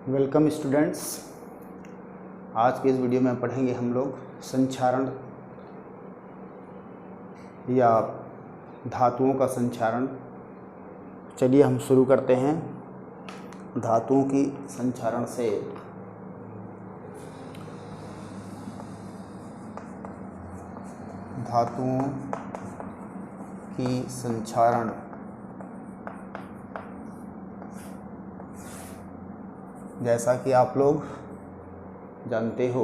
Welcome students. आज के इस वीडियो में पढ़ेंगे हम लोग संक्षारण या धातुओं का संक्षारण। चलिए हम शुरू करते हैं धातुओं की संक्षारण से। धातुओं की संक्षारण जैसा कि आप लोग जानते हो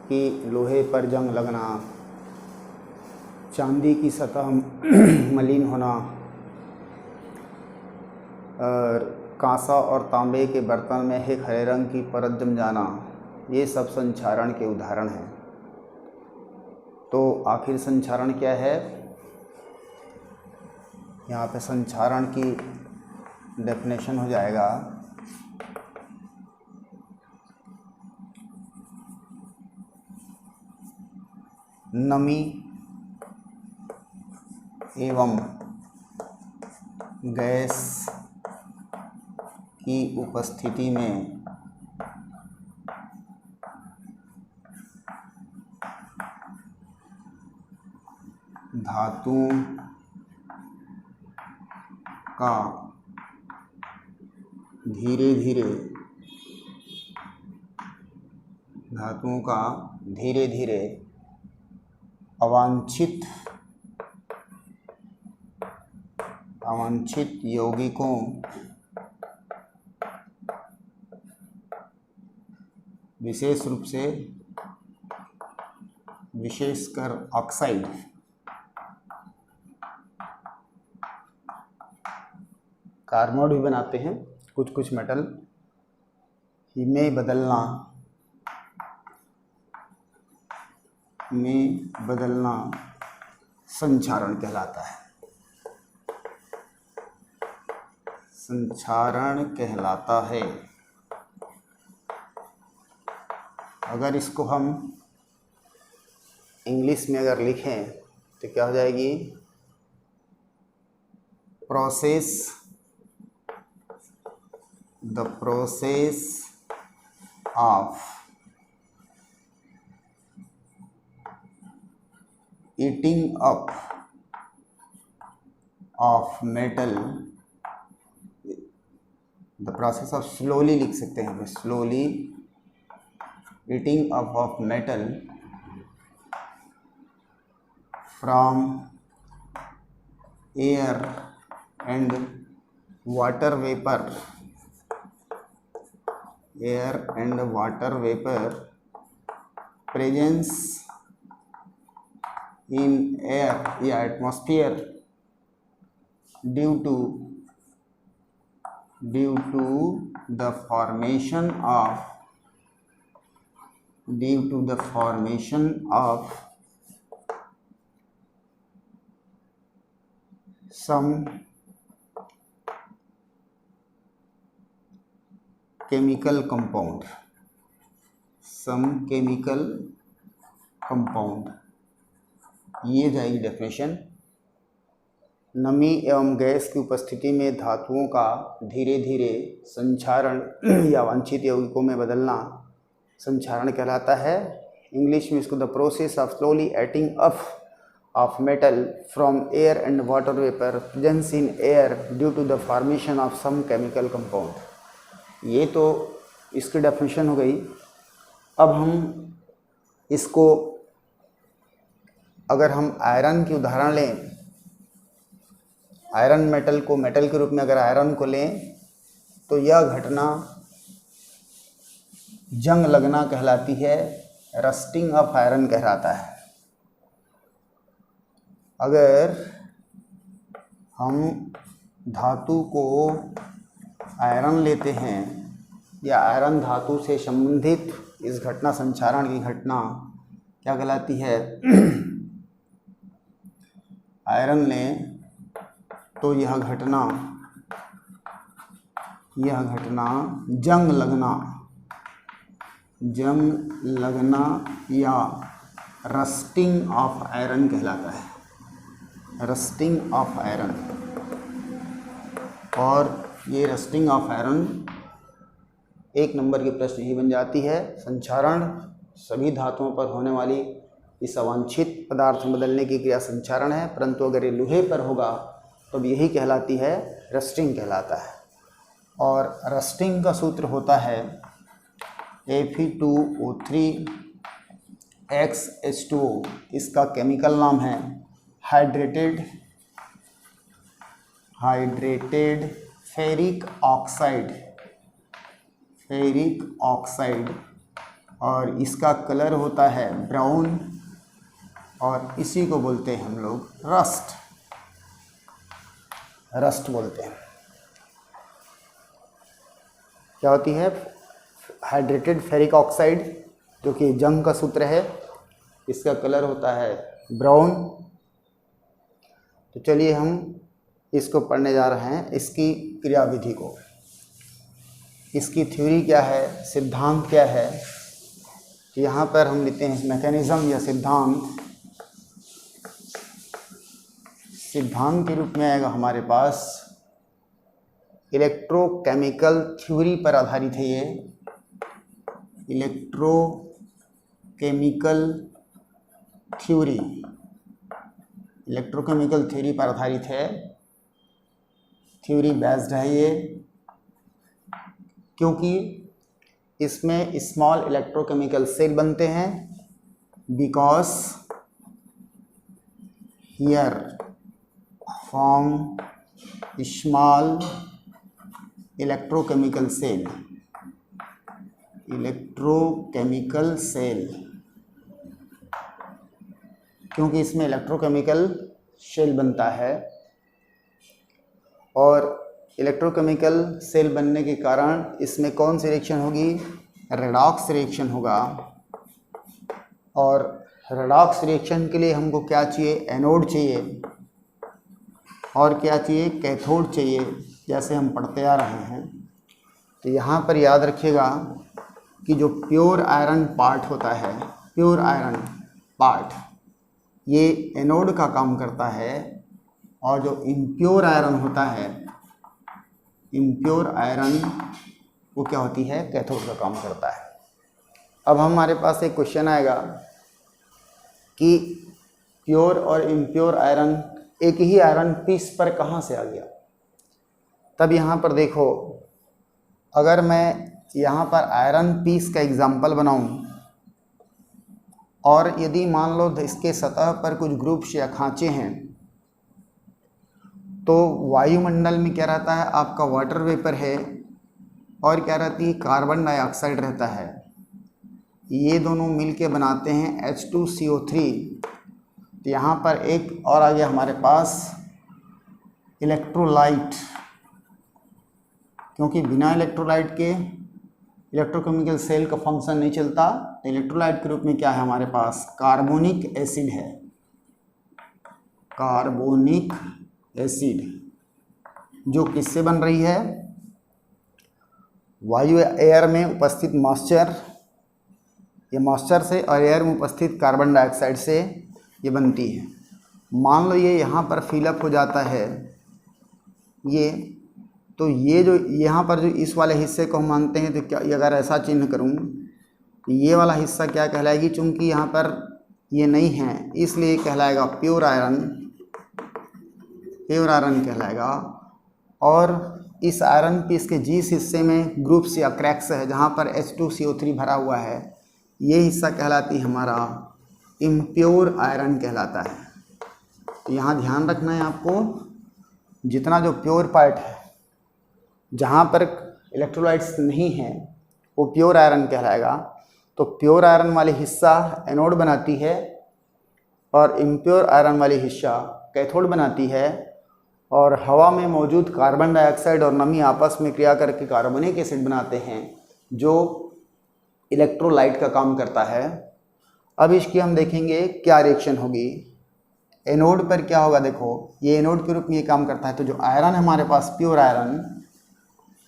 कि लोहे पर जंग लगना, चांदी की सतह मलिन होना और कांसा और तांबे के बर्तन में एक हरे रंग की परत जम जाना, ये सब संक्षारण के उदाहरण हैं। तो आखिर संक्षारण क्या है? यहाँ पे संक्षारण की डेफिनेशन हो जाएगा नमी एवं गैस की उपस्थिति में धातुओं का धीरे धीरे अवांछित यौगिकों विशेषकर ऑक्साइड कार्बोनेट भी बनाते हैं कुछ मेटल में बदलना संक्षारण कहलाता है। अगर इसको हम इंग्लिश में अगर लिखें तो क्या हो जाएगी? The process of eating up of metal, the process of slowly लिख सकते हैं, slowly eating up of metal from air and water vapor presence in air या atmosphere due to the formation of some chemical compound। ये जाएगी definition. नमी एवं gas की उपस्थिति में धातुओं का धीरे धीरे संक्षारण या वांछित यौगिकों में बदलना संक्षारण कहलाता है। इंग्लिश में इसको the process of slowly eating up of metal from air and water vapour presence in air due to the formation of some chemical compound. ये तो इसकी डेफिनेशन हो गई। अब हम इसको अगर हम आयरन की उदाहरण लें, आयरन मेटल को मेटल के रूप में अगर आयरन को लें तो यह घटना जंग लगना कहलाती है, रस्टिंग ऑफ आयरन कहलाता है। अगर हम धातु को आयरन लेते हैं या आयरन धातु से संबंधित इस घटना संक्षारण की घटना क्या कहलाती है? आयरन लें तो यह घटना जंग लगना या रस्टिंग ऑफ आयरन कहलाता है। Rusting of iron. और ये रस्टिंग ऑफ आयरन 1 नंबर की प्रश्न यही बन जाती है। संक्षारण सभी धातुओं पर होने वाली इस अवांछित पदार्थ में बदलने की क्रिया संक्षारण है, परंतु अगर ये लोहे पर होगा तो यही कहलाती है रस्टिंग कहलाता है। और रस्टिंग का सूत्र होता है Fe2O3X H2O। इसका केमिकल नाम है हाइड्रेटेड फेरिक ऑक्साइड, और इसका कलर होता है ब्राउन, और इसी को बोलते हैं हम लोग रस्ट बोलते हैं। क्या होती है? हाइड्रेटेड फेरिक ऑक्साइड, जो कि जंग का सूत्र है, इसका कलर होता है ब्राउन। तो चलिए हम इसको पढ़ने जा रहे हैं, इसकी क्रियाविधि को। इसकी थ्योरी क्या है, सिद्धांत क्या है, यहाँ पर हम लेते हैं मैकेनिज्म या सिद्धांत के रूप में आएगा हमारे पास। इलेक्ट्रोकेमिकल थ्योरी पर आधारित है ये, इलेक्ट्रोकेमिकल थ्योरी पर आधारित है, थ्योरी बेस्ड है ये, क्योंकि इसमें स्मॉल इलेक्ट्रोकेमिकल सेल बनते हैं। Because here form small electrochemical cell, क्योंकि इसमें इलेक्ट्रोकेमिकल शेल बनता है, और इलेक्ट्रोकेमिकल सेल बनने के कारण इसमें कौन सी रिएक्शन होगी? रेडॉक्स रिएक्शन होगा। और रेडॉक्स रिएक्शन के लिए हमको क्या चाहिए? एनोड चाहिए, और क्या चाहिए? कैथोड चाहिए, जैसे हम पढ़ते आ रहे हैं। तो यहाँ पर याद रखिएगा कि जो प्योर आयरन पार्ट होता है, प्योर आयरन पार्ट, ये एनोड का काम करता है, और जो इम्प्योर आयरन होता है, इम्प्योर आयरन वो क्या होती है? कैथोड का काम करता है। अब हमारे पास एक क्वेश्चन आएगा कि प्योर और इम्प्योर आयरन एक ही आयरन पीस पर कहाँ से आ गया? तब यहाँ पर देखो, अगर मैं यहाँ पर आयरन पीस का एग्जाम्पल बनाऊँ, और यदि मान लो इसके सतह पर कुछ ग्रुप्स या खांचे हैं, तो वायुमंडल में क्या रहता है? आपका वाटर वेपर है, और क्या रहती है? कार्बन डाइऑक्साइड रहता है। ये दोनों मिलके बनाते हैं H2CO3। तो यहाँ पर एक और आ गया हमारे पास इलेक्ट्रोलाइट, क्योंकि बिना इलेक्ट्रोलाइट के इलेक्ट्रोकेमिकल सेल का फंक्शन नहीं चलता। तो इलेक्ट्रोलाइट के रूप में क्या है हमारे पास? कार्बोनिक एसिड है, कार्बोनिक एसिड, जो किससे बन रही है? वायु एयर में उपस्थित मॉइस्चर, ये मॉइस्चर से और एयर में उपस्थित कार्बन डाइऑक्साइड से ये बनती है। मान लो ये यहाँ पर फिलअप हो जाता है ये, तो ये जो यहाँ पर जो इस वाले हिस्से को हम मानते हैं, तो क्या अगर ऐसा चिन्ह करूँ, तो ये वाला हिस्सा क्या कहलाएगी? चूँकि यहाँ पर ये नहीं है, इसलिए कहलाएगा प्योर आयरन कहलाएगा। और इस आयरन पीस के जिस हिस्से में ग्रुप्स या क्रैक्स है, जहाँ पर H2CO3 भरा हुआ है, ये हिस्सा कहलाती है हमारा इम्प्योर आयरन कहलाता है। तो यहाँ ध्यान रखना है आपको, जितना जो प्योर पार्ट है, जहाँ पर इलेक्ट्रोलाइट्स नहीं है, वो प्योर आयरन कहलाएगा। तो प्योर आयरन वाली हिस्सा एनोड बनाती है, और इम्प्योर आयरन वाली हिस्सा कैथोड बनाती है। और हवा में मौजूद कार्बन डाइऑक्साइड और नमी आपस में क्रिया करके कार्बोनिक एसिड बनाते हैं, जो इलेक्ट्रोलाइट का काम करता है। अब इसकी हम देखेंगे क्या रिएक्शन होगी। एनोड पर क्या होगा? देखो, ये एनोड के रूप में ये काम करता है। तो जो आयरन है हमारे पास, प्योर आयरन,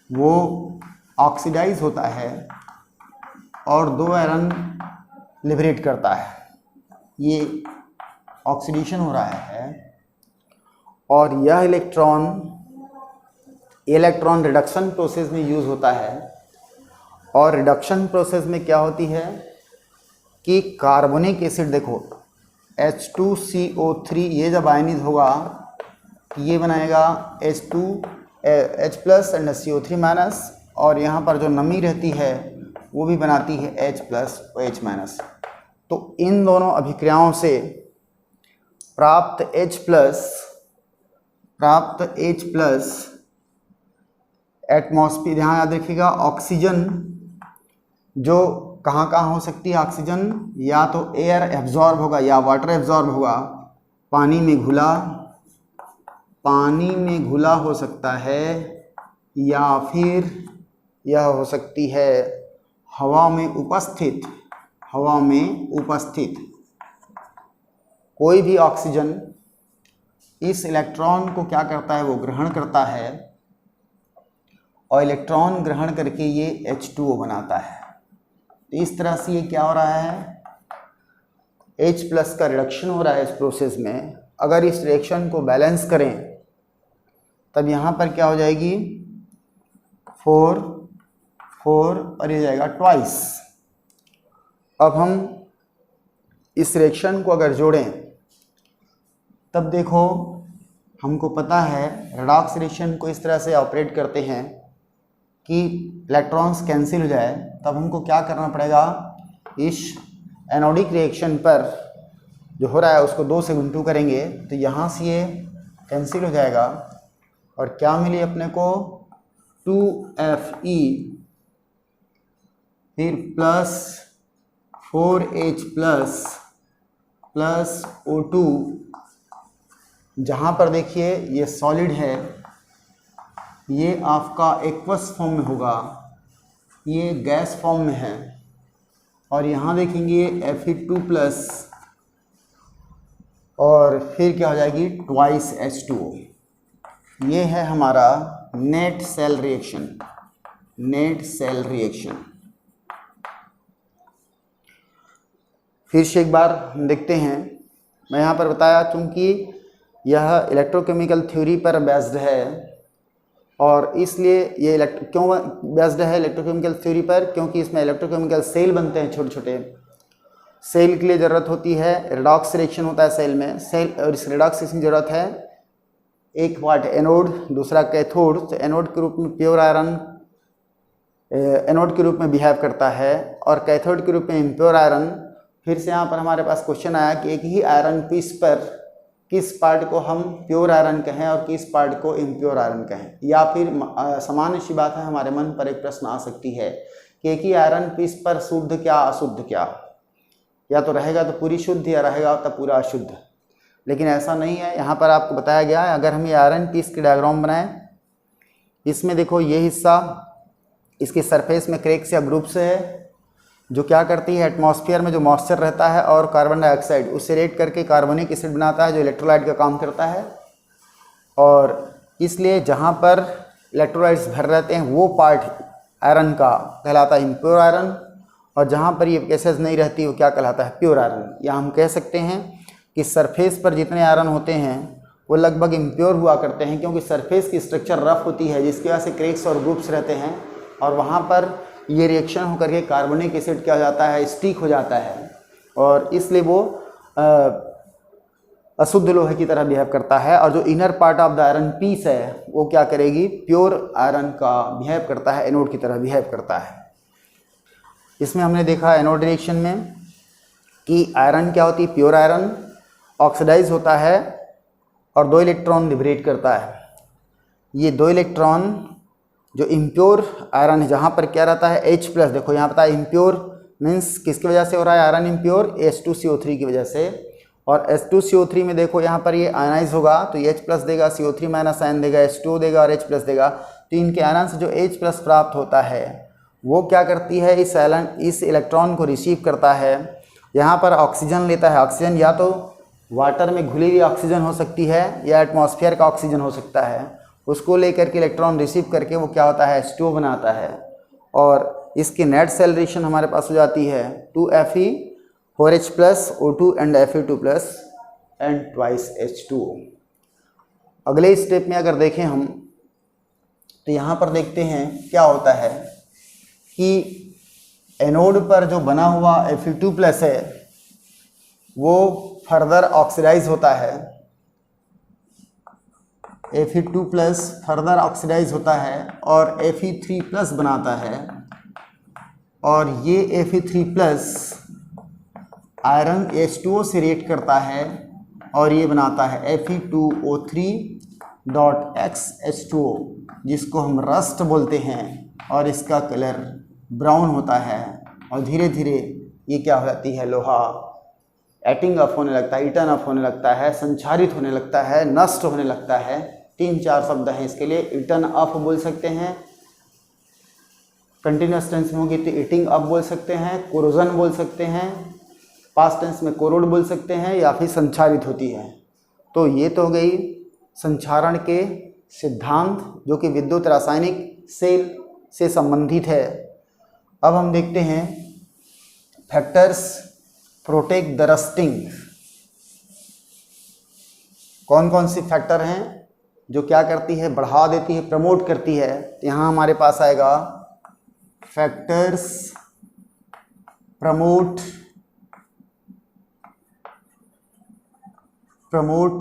वो ऑक्सीडाइज होता है और 2 आयरन लिबरेट करता है। ये ऑक्सीडेशन हो रहा है, और यह इलेक्ट्रॉन रिडक्शन प्रोसेस में यूज़ होता है, और रिडक्शन प्रोसेस में क्या होती है कि कार्बोनिक एसिड देखो H2CO3 ये जब आयनित होगा ये बनाएगा H plus and CO3 minus, और यहाँ पर जो नमी रहती है वो भी बनाती है H प्लस OH माइनस। तो इन दोनों अभिक्रियाओं से प्राप्त H प्लस एटमॉस्फेयर, यहाँ याद रखिएगा ऑक्सीजन जो कहाँ कहाँ हो सकती है, ऑक्सीजन या तो एयर एब्जॉर्ब होगा या वाटर एब्जॉर्ब होगा, पानी में घुला हो सकता है, या फिर यह हो सकती है हवा में उपस्थित। कोई भी ऑक्सीजन इस इलेक्ट्रॉन को क्या करता है, वो ग्रहण करता है और इलेक्ट्रॉन ग्रहण करके ये H2O बनाता है। तो इस तरह से ये क्या हो रहा है, H प्लस का रिडक्शन हो रहा है इस प्रोसेस में। अगर इस रिएक्शन को बैलेंस करें तब यहाँ पर क्या हो जाएगी 4 और ये जाएगा ट्वाइस। अब हम इस रिएक्शन को अगर जोड़ें तब देखो हमको पता है रेडॉक्स रिएक्शन को इस तरह से ऑपरेट करते हैं कि इलेक्ट्रॉन्स कैंसिल हो जाए। तब हमको क्या करना पड़ेगा, इस एनोडिक रिएक्शन पर जो हो रहा है उसको 2 से गुणा करेंगे तो यहाँ से ये कैंसिल हो जाएगा और क्या मिली अपने को 2Fe फिर प्लस 4H प्लस O2। जहाँ पर देखिए ये सॉलिड है, ये आपका एक्वस फॉर्म में होगा, ये गैस फॉर्म में है, और यहाँ देखेंगे Fe2 प्लस और फिर क्या हो जाएगी ट्वाइस H2O। ये है हमारा नेट सेल रिएक्शन। फिर से एक बार हम देखते हैं। मैं यहाँ पर बताया चूँकि यह इलेक्ट्रोकेमिकल थ्योरी पर बेस्ड है और इसलिए ये क्यों बेस्ड है इलेक्ट्रोकेमिकल थ्योरी पर, क्योंकि इसमें इलेक्ट्रोकेमिकल सेल बनते हैं छोटे छोटे। सेल के लिए ज़रूरत होती है, रिडॉक्स रिएक्शन होता है सेल में, सेल और इस रिडॉक्स रिएक्शन की ज़रूरत है एक पार्ट एनोड दूसरा कैथोड। तो एनोड के रूप में प्योर आयरन एनोड के रूप में बिहेव करता है और कैथोड के रूप में इम्प्योर आयरन। फिर से यहाँ पर हमारे पास क्वेश्चन आया कि एक ही आयरन पीस पर किस पार्ट को हम प्योर आयरन कहें और किस पार्ट को इम्प्योर आयरन कहें, या फिर सामान्य सी बात है हमारे मन पर एक प्रश्न आ सकती है कि एक ही आयरन पीस पर शुद्ध क्या अशुद्ध क्या, या तो रहेगा तो पूरी शुद्ध या रहेगा तो पूरा अशुद्ध। लेकिन ऐसा नहीं है, यहाँ पर आपको बताया गया है। अगर हम ये आयरन पीस की डायग्राम बनाएं, इसमें देखो ये हिस्सा इसके सरफेस में क्रैक्स या ग्रुप्स है जो क्या करती है, एटमॉस्फेयर में जो मॉइस्चर रहता है और कार्बन डाइऑक्साइड उससे रिएक्ट करके कार्बोनिक एसिड बनाता है जो इलेक्ट्रोलाइट का काम करता है। और इसलिए जहाँ पर इलेक्ट्रोलाइट्स भर रहते हैं वो पार्ट आयरन का कहलाता है इम्प्योर आयरन, और जहाँ पर ये केसेस नहीं रहती वो क्या कहलाता है प्योर आयरन। या हम कह सकते हैं कि सरफेस पर जितने आयरन होते हैं वो लगभग इम्प्योर हुआ करते हैं, क्योंकि सरफेस की स्ट्रक्चर रफ होती है जिसकी वजह से क्रैक्स और ग्रुप्स रहते हैं, और वहाँ पर ये रिएक्शन होकर के कार्बोनिक एसिड क्या हो जाता है, स्टिक हो जाता है, और इसलिए वो अशुद्ध लोहे की तरह बिहेव करता है। और जो inner part of the iron piece है वो क्या करेगी, प्योर आयरन का बिहेव करता है, एनोड की तरह बिहेव करता है। इसमें हमने देखा एनोड रिएक्शन में कि आयरन क्या होती है, प्योर आयरन ऑक्सीडाइज होता है और 2 इलेक्ट्रॉन लिबरेट करता है। ये 2 इलेक्ट्रॉन जो इम्प्योर आयरन है जहाँ पर क्या रहता है H प्लस, देखो यहाँ पता है इम्प्योर मीन्स किसकी वजह से हो रहा है आयरन इम्प्योर, H2CO3 की वजह से। और H2CO3 में देखो यहाँ पर ये आयनाइज होगा तो H प्लस देगा, CO3 माइनस आयन देगा, H2O देगा और H प्लस देगा। तो इनके आयरन से जो H प्लस प्राप्त होता है वो क्या करती है, इस इलेक्ट्रॉन को रिसीव करता है, यहाँ पर ऑक्सीजन लेता है। ऑक्सीजन या तो वाटर में घुली हुई ऑक्सीजन हो सकती है या एटमॉस्फेयर का ऑक्सीजन हो सकता है, उसको लेकर के इलेक्ट्रॉन रिसीव करके वो क्या होता है H2O बनाता है। और इसकी नेट सेल रिएक्शन हमारे पास हो जाती है 2Fe 4H plus O2 and Fe2 plus and twice H2O। अगले स्टेप में अगर देखें हम तो यहाँ पर देखते हैं क्या होता है कि एनोड पर जो बना हुआ Fe2+ है वो फर्दर ऑक्सीडाइज होता है, Fe2+ फर्दर ऑक्सीडाइज होता है और Fe3+ बनाता है, और ये Fe3+ आयरन H2O से रिएक्ट करता है और ये बनाता है Fe2O3.XH2O, जिसको हम रस्ट बोलते हैं, और इसका कलर ब्राउन होता है। और धीरे धीरे ये क्या हो जाती है, लोहा एटिंग अप होने लगता है, ईटन अप होने लगता है, संचारित होने लगता है, नष्ट होने लगता है। 3-4 शब्द हैं इसके लिए। ईटन अप बोल सकते हैं, कंटिन्यूस टेंस में होगी तो ईटिंग अप बोल सकते हैं, कोरोजन बोल सकते हैं, पास्ट टेंस में कोरोड बोल सकते हैं, या फिर संचारित होती है। तो ये तो हो गई संचारण के सिद्धांत जो कि विद्युत रासायनिक सेल से संबंधित है। अब हम देखते हैं फैक्टर्स प्रोटेक्ट द रस्टिंग। कौन कौन सी फैक्टर हैं जो क्या करती है, बढ़ा देती है, प्रमोट करती है। यहाँ हमारे पास आएगा फैक्टर्स प्रमोट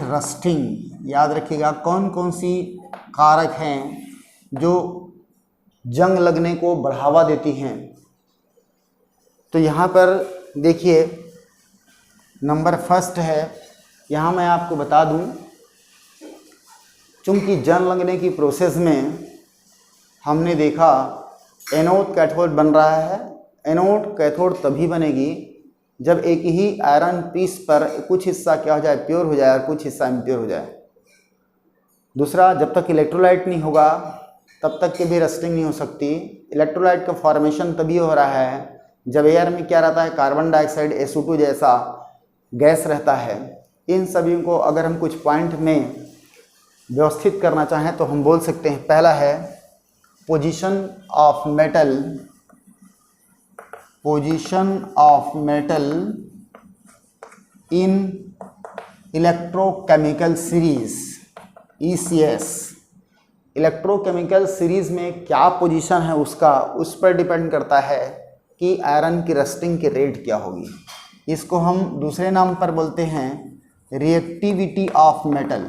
रस्टिंग। याद रखिएगा कौन कौन सी कारक हैं जो जंग लगने को बढ़ावा देती हैं। तो यहाँ पर देखिए नंबर फर्स्ट है, यहाँ मैं आपको बता दूँ, चूँकि जंग लगने की प्रोसेस में हमने देखा एनोड कैथोड बन रहा है। एनोड कैथोड तभी बनेगी जब एक ही आयरन पीस पर कुछ हिस्सा क्या हो जाए, प्योर हो जाए, और कुछ हिस्सा इम्प्योर हो जाए। दूसरा, जब तक इलेक्ट्रोलाइट नहीं होगा तब तक के भी रस्टिंग नहीं हो सकती। इलेक्ट्रोलाइट का फॉर्मेशन तभी हो रहा है जब एयर में क्या रहता है, कार्बन डाइऑक्साइड SO2 जैसा गैस रहता है। इन सभी को अगर हम कुछ पॉइंट में व्यवस्थित करना चाहें तो हम बोल सकते हैं, पहला है position of metal in electrochemical series, ECS। Electrochemical series में क्या पोजीशन है उसका, उस पर डिपेंड करता है कि आयरन की रस्टिंग की रेट क्या होगी। इसको हम दूसरे नाम पर बोलते हैं reactivity of metal.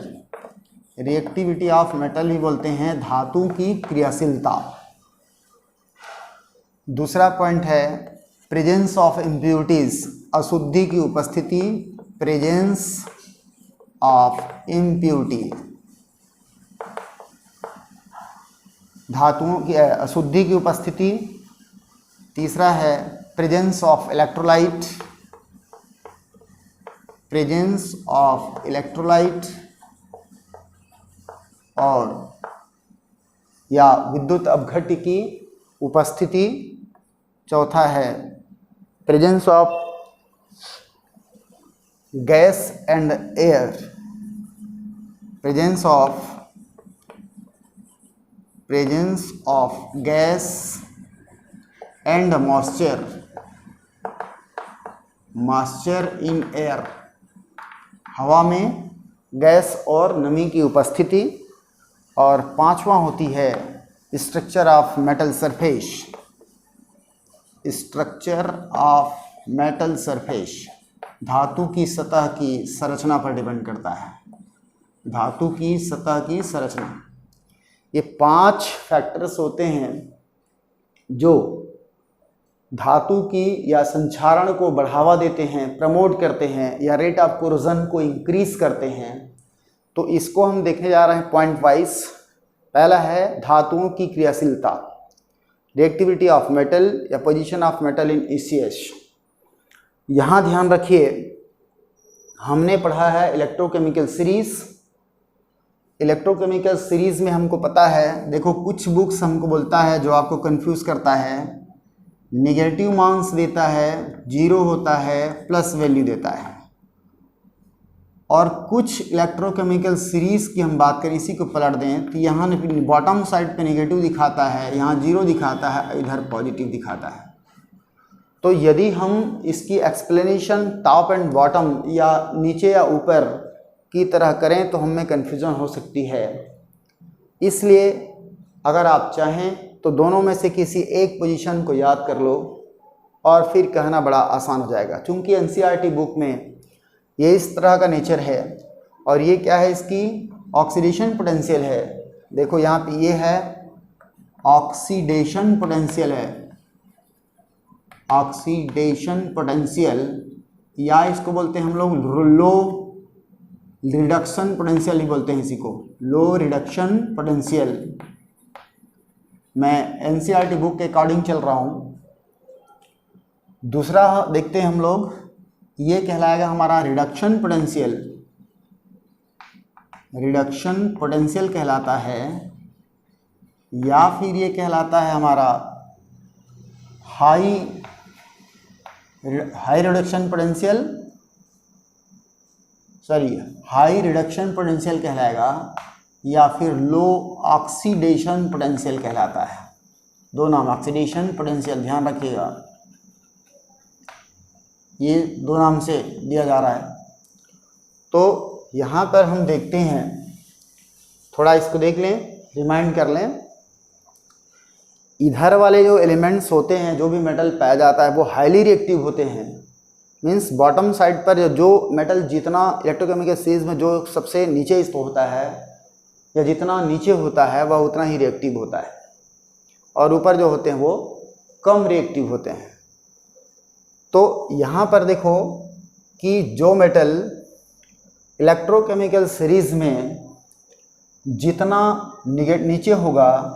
Reactivity of metal भी बोलते हैं धातु की क्रियाशीलता। दूसरा पॉइंट है प्रेजेंस ऑफ इम्प्योरिटीज, अशुद्धि की उपस्थिति, प्रेजेंस ऑफ इम्प्योरिटी, धातुओं की अशुद्धि की उपस्थिति। तीसरा है प्रेजेंस ऑफ इलेक्ट्रोलाइट, और या विद्युत अपघट्य की उपस्थिति। चौथा है presence of gas and air, presence of gas and moisture in air, हवा में गैस और नमी की उपस्थिति। और पांचवा होती है स्ट्रक्चर ऑफ मेटल सरफेस, धातु की सतह की संरचना पर डिपेंड करता है, धातु की सतह की संरचना। ये 5 फैक्टर्स होते हैं जो धातु की या संक्षारण को बढ़ावा देते हैं, प्रमोट करते हैं, या रेट ऑफ कोरोजन को इंक्रीज करते हैं। तो इसको हम देखने जा रहे हैं पॉइंट वाइज। पहला है धातुओं की क्रियाशीलता, रिएक्टिविटी ऑफ मेटल या position of metal in ECS। यहाँ ध्यान रखिए हमने पढ़ा है इलेक्ट्रोकेमिकल सीरीज। इलेक्ट्रोकेमिकल सीरीज में हमको पता है, देखो कुछ बुक्स हमको बोलता है जो आपको कंफ्यूज करता है, नेगेटिव मार्क्स देता है, 0 होता है, प्लस वैल्यू देता है। और कुछ इलेक्ट्रोकेमिकल सीरीज की हम बात करें, इसी को पलट दें तो यहाँ बॉटम साइड पे नेगेटिव दिखाता है, यहाँ 0 दिखाता है, इधर पॉजिटिव दिखाता है। तो यदि हम इसकी एक्सप्लेनेशन टॉप एंड बॉटम या नीचे या ऊपर की तरह करें तो हमें कन्फ्यूजन हो सकती है। इसलिए अगर आप चाहें तो दोनों में से किसी एक पोजीशन को याद कर लो और फिर कहना बड़ा आसान हो जाएगा। चूँकि एनसीईआरटी बुक में ये इस तरह का नेचर है और ये क्या है, इसकी ऑक्सीडेशन पोटेंशियल है। देखो यहाँ पे ये है ऑक्सीडेशन पोटेंशियल है, ऑक्सीडेशन पोटेंशियल, या इसको बोलते हैं हम लोग लो रिडक्शन पोटेंशियल ही बोलते हैं इसी को, लो रिडक्शन पोटेंशियल। मैं एनसीईआरटी बुक के अकॉर्डिंग चल रहा हूँ। दूसरा देखते हैं हम लोग, ये कहलाएगा हमारा रिडक्शन पोटेंशियल। रिडक्शन पोटेंशियल कहलाता है, या फिर ये कहलाता है हमारा high reduction potential, sorry high reduction potential कहलाएगा, या फिर लो ऑक्सीडेशन पोटेंशियल कहलाता है। दो नाम, ऑक्सीडेशन पोटेंशियल, ध्यान रखिएगा, ये दो नाम से दिया जा रहा है। तो यहाँ पर हम देखते हैं, थोड़ा इसको देख लें, रिमाइंड कर लें। इधर वाले जो एलिमेंट्स होते हैं, जो भी मेटल पाया जाता है, वो हाईली रिएक्टिव होते हैं। मीन्स बॉटम साइड पर जो मेटल जितना इलेक्ट्रोकेमिकल सीरीज में जो सबसे नीचे इसको होता है, या जितना नीचे होता है वह उतना ही रिएक्टिव होता है, और ऊपर जो होते हैं वो कम रिएक्टिव होते हैं। तो यहाँ पर देखो कि जो मेटल इलेक्ट्रोकेमिकल सीरीज में जितना नीचे होगा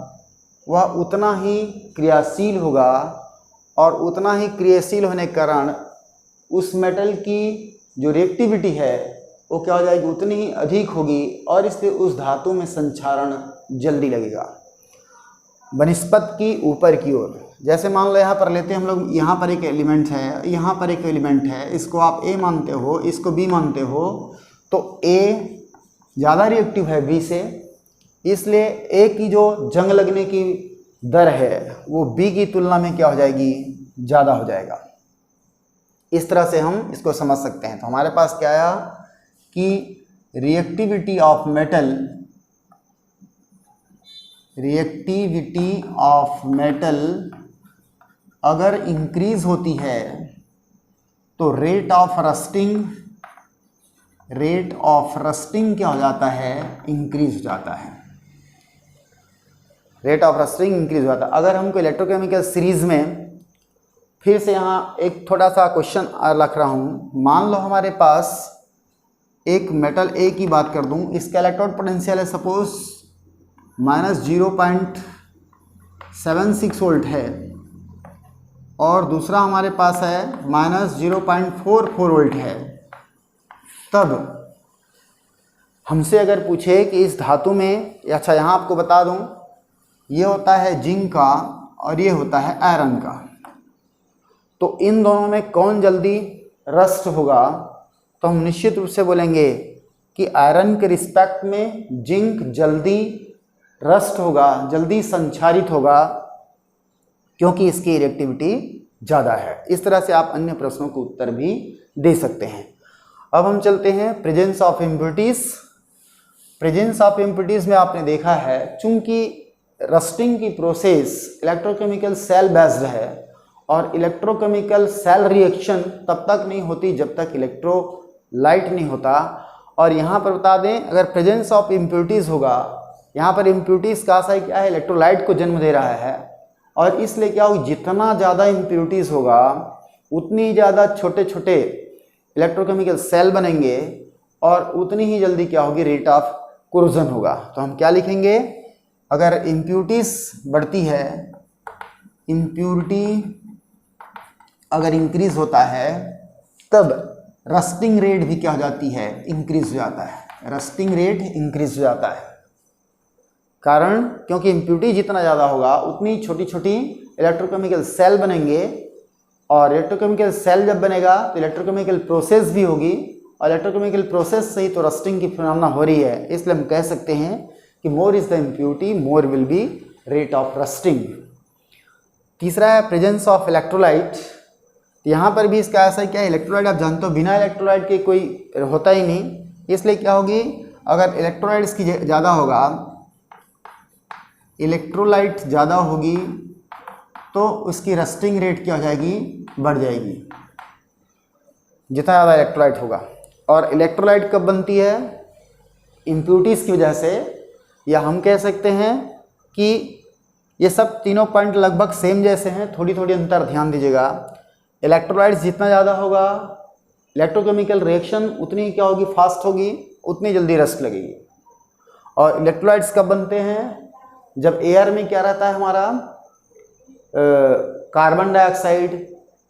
वह उतना ही क्रियाशील होगा, और उतना ही क्रियाशील होने के कारण उस मेटल की जो रिएक्टिविटी है वो क्या हो जाएगी, उतनी ही अधिक होगी, और इसलिए उस धातु में संचारण जल्दी लगेगा बनिस्पत की ऊपर की ओर। जैसे मान लो यहाँ पर लेते हैं हम लोग, यहाँ पर एक एलिमेंट है, यहाँ पर एक एलिमेंट है, इसको आप ए मानते हो, इसको बी मानते हो, तो ए ज़्यादा रिएक्टिव है बी से, इसलिए ए की जो जंग लगने की दर है वो बी की तुलना में क्या हो जाएगी, ज़्यादा हो जाएगा। इस तरह से हम इसको समझ सकते हैं। तो हमारे पास क्या आया कि reactivity of metal, reactivity of metal अगर इंक्रीज होती है तो rate of rusting, rate of rusting क्या हो जाता है, इंक्रीज हो जाता है। रेट ऑफ रस्टिंग इंक्रीज हो जाता है। अगर हमको इलेक्ट्रोकेमिकल सीरीज में, फिर से यहाँ एक थोड़ा सा क्वेश्चन रख रहा हूँ। मान लो हमारे पास एक मेटल ए की बात कर दूँ, इसका इलेक्ट्रोड पोटेंशियल है सपोज -0.76 वोल्ट है, और दूसरा हमारे पास है -0.44 वोल्ट है। तब हमसे अगर पूछे कि इस धातु में, अच्छा यहाँ आपको बता दूँ, ये होता है जिंक का और ये होता है आयरन का, तो इन दोनों में कौन जल्दी रस्ट होगा, तो हम निश्चित रूप से बोलेंगे कि आयरन के रिस्पेक्ट में जिंक जल्दी रस्ट होगा, जल्दी संचारित होगा, क्योंकि इसकी रिएक्टिविटी ज़्यादा है। इस तरह से आप अन्य प्रश्नों को उत्तर भी दे सकते हैं। अब हम चलते हैं presence of impurities. Presence of impurities में आपने देखा है, चूंकि रस्टिंग की प्रोसेस इलेक्ट्रोकेमिकल सेल बेस्ड है, और इलेक्ट्रोकेमिकल सेल रिएक्शन तब तक नहीं होती जब तक इलेक्ट्रोलाइट नहीं होता। और यहाँ पर बता दें, अगर प्रेजेंस ऑफ इम्प्योरिटीज़ होगा, यहाँ पर इम्प्योरिटीज़ का आशय क्या है, इलेक्ट्रोलाइट को जन्म दे रहा है, और इसलिए क्या होगा, जितना ज़्यादा इम्प्योरिटीज़ होगा उतनी ज़्यादा छोटे छोटे इलेक्ट्रोकेमिकल सेल बनेंगे, और उतनी ही जल्दी क्या होगी, रेट ऑफ कोरोजन होगा। तो हम क्या लिखेंगे, अगर इम्प्योरिटीज़ बढ़ती है, इम्प्योरिटी अगर इंक्रीज होता है, तब रस्टिंग रेट भी क्या हो जाती है, इंक्रीज हो जाता है। रस्टिंग रेट इंक्रीज हो जाता है, कारण क्योंकि इम्प्योरिटी जितना ज़्यादा होगा उतनी छोटी छोटी इलेक्ट्रोकेमिकल सेल बनेंगे, और इलेक्ट्रोकेमिकल सेल जब बनेगा तो इलेक्ट्रोकेमिकल प्रोसेस भी होगी, और इलेक्ट्रोकेमिकल प्रोसेस से ही तो रस्टिंग की फिनोमेना हो रही है। इसलिए हम कह सकते हैं कि more is the impurity more will be rate of rusting. तीसरा है प्रेजेंस ऑफ इलेक्ट्रोलाइट। यहाँ पर भी इसका ऐसा क्या है, इलेक्ट्रोलाइट आप जानते हो बिना इलेक्ट्रोलाइट के कोई होता ही नहीं, इसलिए क्या होगी, अगर इलेक्ट्रोलाइट इसकी ज़्यादा होगा, इलेक्ट्रोलाइट ज़्यादा होगी तो उसकी रस्टिंग रेट क्या हो जाएगी, बढ़ जाएगी जितना ज़्यादा इलेक्ट्रोलाइट होगा। और इलेक्ट्रोलाइट कब बनती है, इम्प्यूरिटीज़ की वजह से, या हम कह सकते हैं कि ये सब तीनों पॉइंट लगभग सेम जैसे हैं, थोड़ी थोड़ी अंतर ध्यान दीजिएगा। इलेक्ट्रोलाइट्स जितना ज़्यादा होगा इलेक्ट्रोकेमिकल रिएक्शन उतनी क्या होगी, फास्ट होगी, उतनी जल्दी रस्ट लगेगी। और इलेक्ट्रोलाइट्स कब बनते हैं, जब एयर में क्या रहता है हमारा, कार्बन डाइऑक्साइड,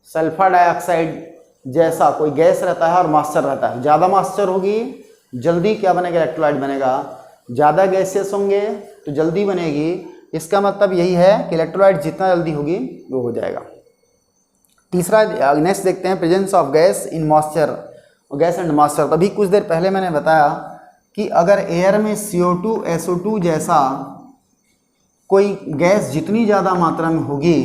सल्फर डाइऑक्साइड जैसा कोई गैस रहता है और मॉइस्चर रहता है। ज़्यादा मॉइस्चर होगी जल्दी क्या बनेगा, इलेक्ट्रोलाइट बनेगा। ज़्यादा गैसेस होंगे तो जल्दी बनेगी। इसका मतलब यही है कि इलेक्ट्रोलाइट जितना जल्दी होगी वो हो जाएगा। तीसरा नेक्स्ट देखते हैं, presence of gas in moisture, gas and moisture. अभी कुछ देर पहले मैंने बताया कि अगर एयर में CO2 SO2 जैसा कोई गैस जितनी ज़्यादा मात्रा में होगी,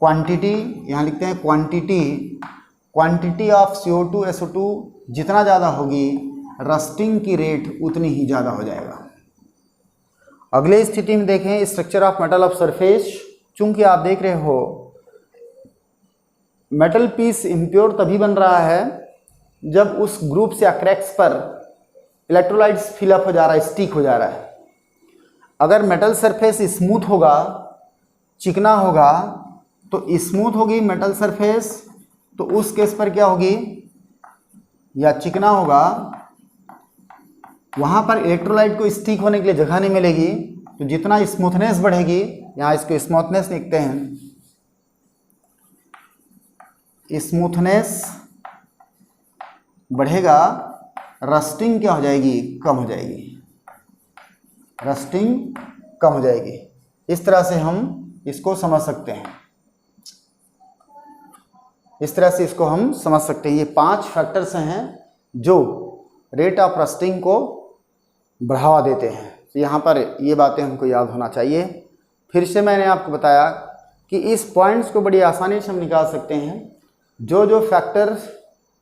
क्वांटिटी यहाँ लिखते हैं, क्वांटिटी ऑफ CO2 SO2 जितना ज़्यादा होगी, रस्टिंग की रेट उतनी ही ज़्यादा हो जाएगा। अगले स्थिति में देखें, structure of metal of surface. चूंकि आप देख रहे हो मेटल पीस इम्प्योर तभी बन रहा है जब उस ग्रुप से क्रैक्स पर इलेक्ट्रोलाइट्स फिलअप हो जा रहा है, स्टिक हो जा रहा है। अगर मेटल सरफेस स्मूथ होगा, चिकना होगा, तो स्मूथ होगी मेटल सरफेस, तो उस केस पर क्या होगी, या चिकना होगा, वहाँ पर इलेक्ट्रोलाइट को स्टिक होने के लिए जगह नहीं मिलेगी। तो जितना स्मूथनेस बढ़ेगी, यहाँ इसको स्मूथनेस लिखते हैं, स्मूथनेस बढ़ेगा, रस्टिंग क्या हो जाएगी, कम हो जाएगी, रस्टिंग कम हो जाएगी। इस तरह से हम इसको समझ सकते हैं, इस तरह से इसको हम समझ सकते हैं। ये 5 फैक्टर्स हैं जो रेट ऑफ रस्टिंग को बढ़ावा देते हैं। तो यहाँ पर ये बातें हमको याद होना चाहिए। फिर से मैंने आपको बताया कि इस पॉइंट्स को बड़ी आसानी से हम निकाल सकते हैं। जो जो फैक्टर्स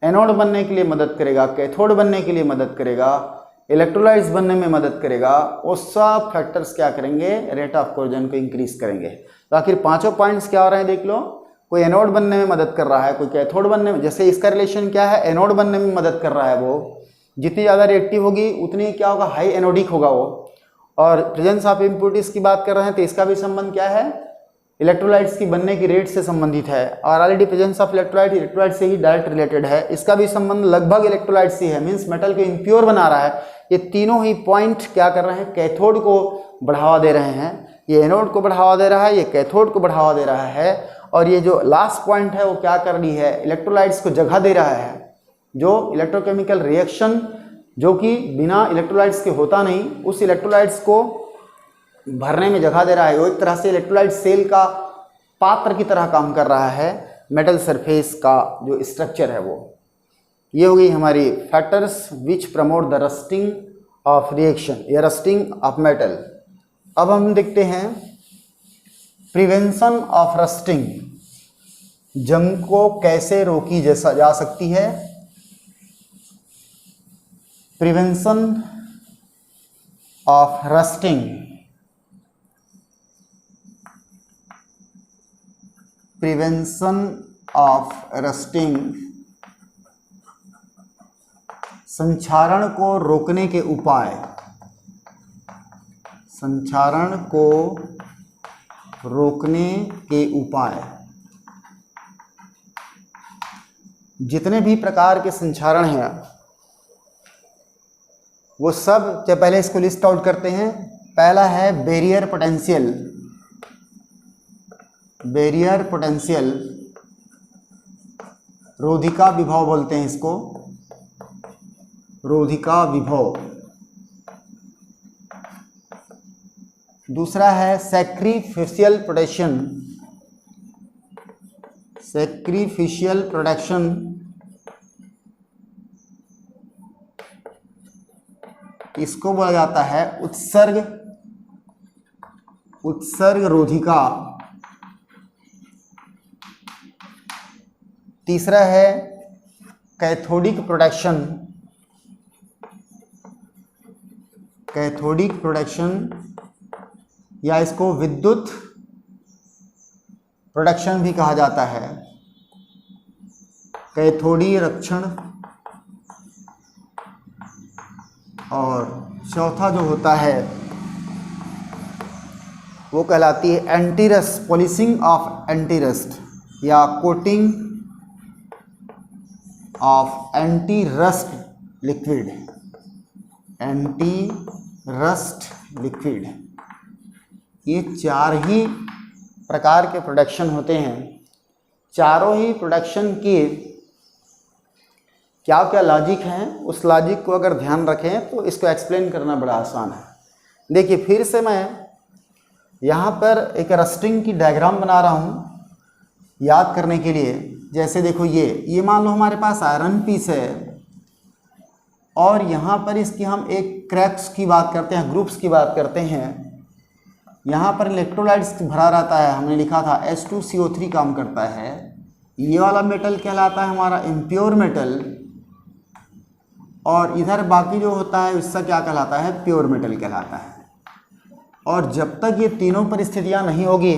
एनोड बनने के लिए मदद करेगा, कैथोड बनने के लिए मदद करेगा, इलेक्ट्रोलाइट्स बनने में मदद करेगा, वो सब फैक्टर्स क्या करेंगे, रेट ऑफ कोरोजन को इंक्रीज करेंगे। तो आखिर पांचों पॉइंट्स क्या हो रहे हैं देख लो। कोई एनोड बनने में मदद कर रहा है, कोई कैथोड बनने में, जैसे इसका रिलेशन क्या है, एनोड बनने में मदद कर रहा है वो, जितनी ज़्यादा रिएक्टिव होगी उतनी क्या होगा, हाई एनोडिक होगा वो। और प्रेजेंस ऑफ इम्प्यूरिटीज की बात कर रहे हैं तो इसका भी संबंध क्या है, इलेक्ट्रोलाइट्स की बनने की रेट से संबंधित है। और ऑलरेडी प्रेजेंस ऑफ इलेक्ट्रोलाइट से ही डायरेक्ट रिलेटेड है, इसका भी संबंध लगभग इलेक्ट्रोलाइट से है, मीन्स मेटल को इम्प्योर बना रहा है। ये तीनों ही पॉइंट क्या कर रहे हैं, कैथोड को बढ़ावा दे रहे हैं। ये एनोड को बढ़ावा दे रहा है, ये कैथोड को बढ़ावा दे रहा है। और ये जो लास्ट पॉइंट है वो क्या कर रही है, इलेक्ट्रोलाइट्स को जगह दे रहा है। जो इलेक्ट्रोकेमिकल रिएक्शन जो कि बिना इलेक्ट्रोलाइट्स के होता नहीं, उस इलेक्ट्रोलाइट्स को भरने में जगह दे रहा है। वो एक तरह से इलेक्ट्रोलाइट सेल का पात्र की तरह काम कर रहा है। मेटल सरफेस का जो स्ट्रक्चर है वो, ये हो गई हमारी factors which promote the rusting of reaction या रस्टिंग ऑफ मेटल। अब हम देखते हैं प्रिवेंशन ऑफ रस्टिंग, जंग को कैसे रोकी जा सकती है। Prevention of rusting, prevention of rusting, संक्षारण को रोकने के उपाय, संक्षारण को रोकने के उपाय। जितने भी प्रकार के संक्षारण हैं वो सब, जब पहले इसको लिस्ट आउट करते हैं, पहला है बैरियर पोटेंशियल, बैरियर पोटेंशियल, रोधिका विभव बोलते हैं इसको, रोधिका विभव। दूसरा है सैक्रिफिशियल प्रोटेक्शन, सैक्रिफिशियल प्रोटेक्शन। इसको बोला जाता है उत्सर्ग, उत्सर्ग रोधिका। तीसरा है कैथोडिक प्रोटेक्शन, कैथोडिक प्रोटेक्शन, या इसको विद्युत प्रोडक्शन भी कहा जाता है, कैथोडीय रक्षण, और चौथा जो होता है वो कहलाती है anti rust, polishing of anti rust या coating of anti rust liquid, anti rust liquid. ये 4 ही प्रकार के प्रोडक्शन होते हैं। चारों ही प्रोडक्शन के क्या क्या लॉजिक हैं, उस लॉजिक को अगर ध्यान रखें तो इसको एक्सप्लेन करना बड़ा आसान है। देखिए फिर से मैं यहाँ पर एक रस्टिंग की डायग्राम बना रहा हूँ याद करने के लिए। जैसे देखो ये मान लो हमारे पास आयरन पीस है और यहाँ पर इसकी हम एक क्रैक्स की बात करते हैं, ग्रुप्स की बात करते हैं। यहाँ पर इलेक्ट्रोलाइट्स भरा रहता है, हमने लिखा था H2CO3 काम करता है। ये वाला मेटल कहलाता है हमारा इम्प्योर मेटल, और इधर बाकी जो होता है उसका क्या कहलाता है, प्योर मेटल कहलाता है। और जब तक ये तीनों परिस्थितियां नहीं होगी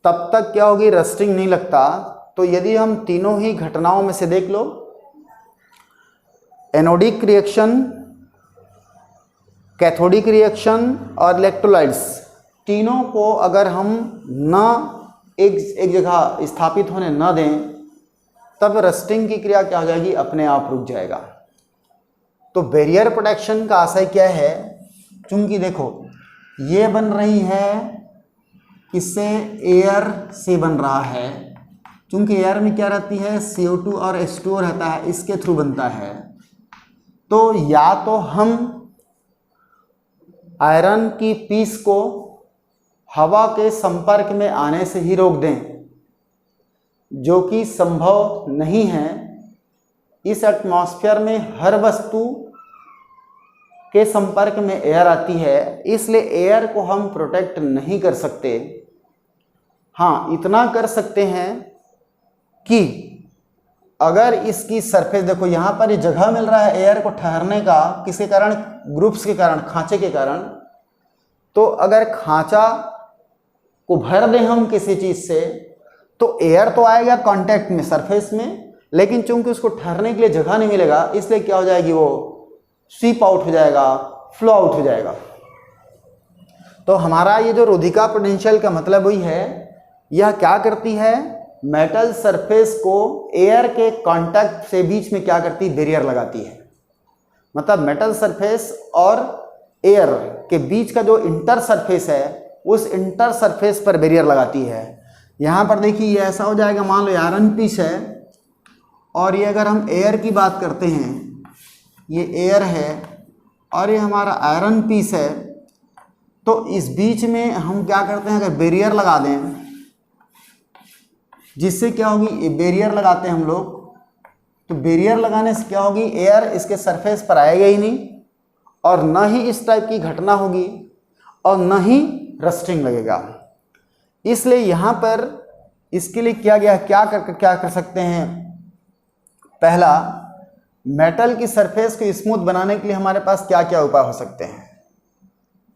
तब तक क्या होगी, रस्टिंग नहीं लगता। तो यदि हम तीनों ही घटनाओं में से देख लो, एनोडिक रिएक्शन, कैथोडिक रिएक्शन और इलेक्ट्रोलाइट्स, तीनों को अगर हम न एक जगह स्थापित होने न दें तब रस्टिंग की क्रिया क्या हो जाएगी, अपने आप रुक जाएगा। तो बैरियर प्रोटेक्शन का आशय क्या है, चूंकि देखो ये बन रही है किससे, एयर से बन रहा है। चूंकि एयर में क्या रहती है, CO2 और H2O रहता है, इसके थ्रू बनता है। तो या तो हम आयरन की पीस को हवा के संपर्क में आने से ही रोक दें, जो कि संभव नहीं है। इस एटमॉस्फेयर में हर वस्तु के संपर्क में एयर आती है, इसलिए एयर को हम प्रोटेक्ट नहीं कर सकते। हाँ, इतना कर सकते हैं कि अगर इसकी सरफेस, देखो यहाँ पर ये जगह मिल रहा है एयर को ठहरने का, किसके कारण, ग्रुप्स के कारण, खांचे के कारण। तो अगर खांचा को भर दें हम किसी चीज़ से तो एयर तो आएगा कांटेक्ट में, सरफेस में, लेकिन चूंकि उसको ठहरने के लिए जगह नहीं मिलेगा, इसलिए क्या हो जाएगी, वो स्वीप आउट हो जाएगा, फ्लो आउट हो जाएगा। तो हमारा ये जो रोधिका पोटेंशियल का मतलब वही है, यह क्या करती है, मेटल सरफेस को एयर के कांटेक्ट से बीच में क्या करती है, बैरियर लगाती है। मतलब मेटल सरफेस और एयर के बीच का जो इंटर सरफेस है, उस इंटर सरफेस पर बैरियर लगाती है। यहाँ पर देखिए ये ऐसा हो जाएगा, मान लो आयरन पीस है और ये अगर हम एयर की बात करते हैं, ये एयर है और ये हमारा आयरन पीस है, तो इस बीच में हम क्या करते हैं, अगर बैरियर लगा दें, जिससे क्या होगी, ये बैरियर लगाते हैं हम लोग, तो बैरियर लगाने से क्या होगी, एयर इसके सरफेस पर आएगा ही नहीं, और न ही इस टाइप की घटना होगी और न ही रस्टिंग लगेगा। इसलिए यहाँ पर इसके लिए किया गया, क्या कर सकते हैं, पहला, मेटल की सरफेस को स्मूथ बनाने के लिए हमारे पास क्या क्या उपाय हो सकते हैं।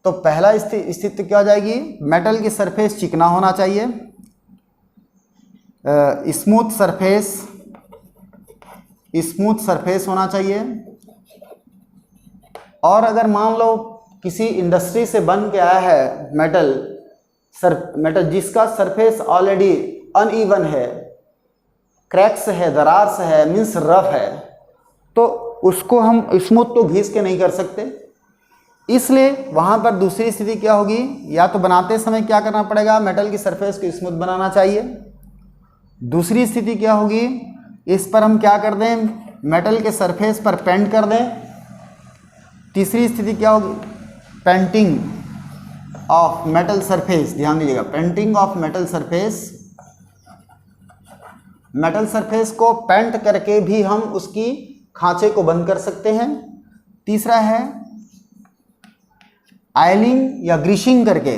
तो पहला स्थिति क्या हो जाएगी, मेटल की सरफेस चिकना होना चाहिए, स्मूथ सरफेस होना चाहिए। और अगर मान लो किसी इंडस्ट्री से बन के आया है मेटल जिसका सरफेस ऑलरेडी अनइवन है, क्रैक्स है, दरार से है, मीन्स रफ है, तो उसको हम स्मूथ तो घिस के नहीं कर सकते। इसलिए वहाँ पर दूसरी स्थिति क्या होगी, या तो बनाते समय क्या करना पड़ेगा, मेटल की सरफेस को स्मूथ बनाना चाहिए। दूसरी स्थिति क्या होगी, इस पर हम क्या कर दें, मेटल के सरफेस पर पेंट कर दें। तीसरी स्थिति क्या होगी, पेंटिंग ऑफ मेटल सरफेस, ध्यान दीजिएगा, painting of metal surface. Metal surface को पेंट करके भी हम उसकी खांचे को बंद कर सकते हैं। तीसरा है आयलिंग या ग्रीसिंग करके,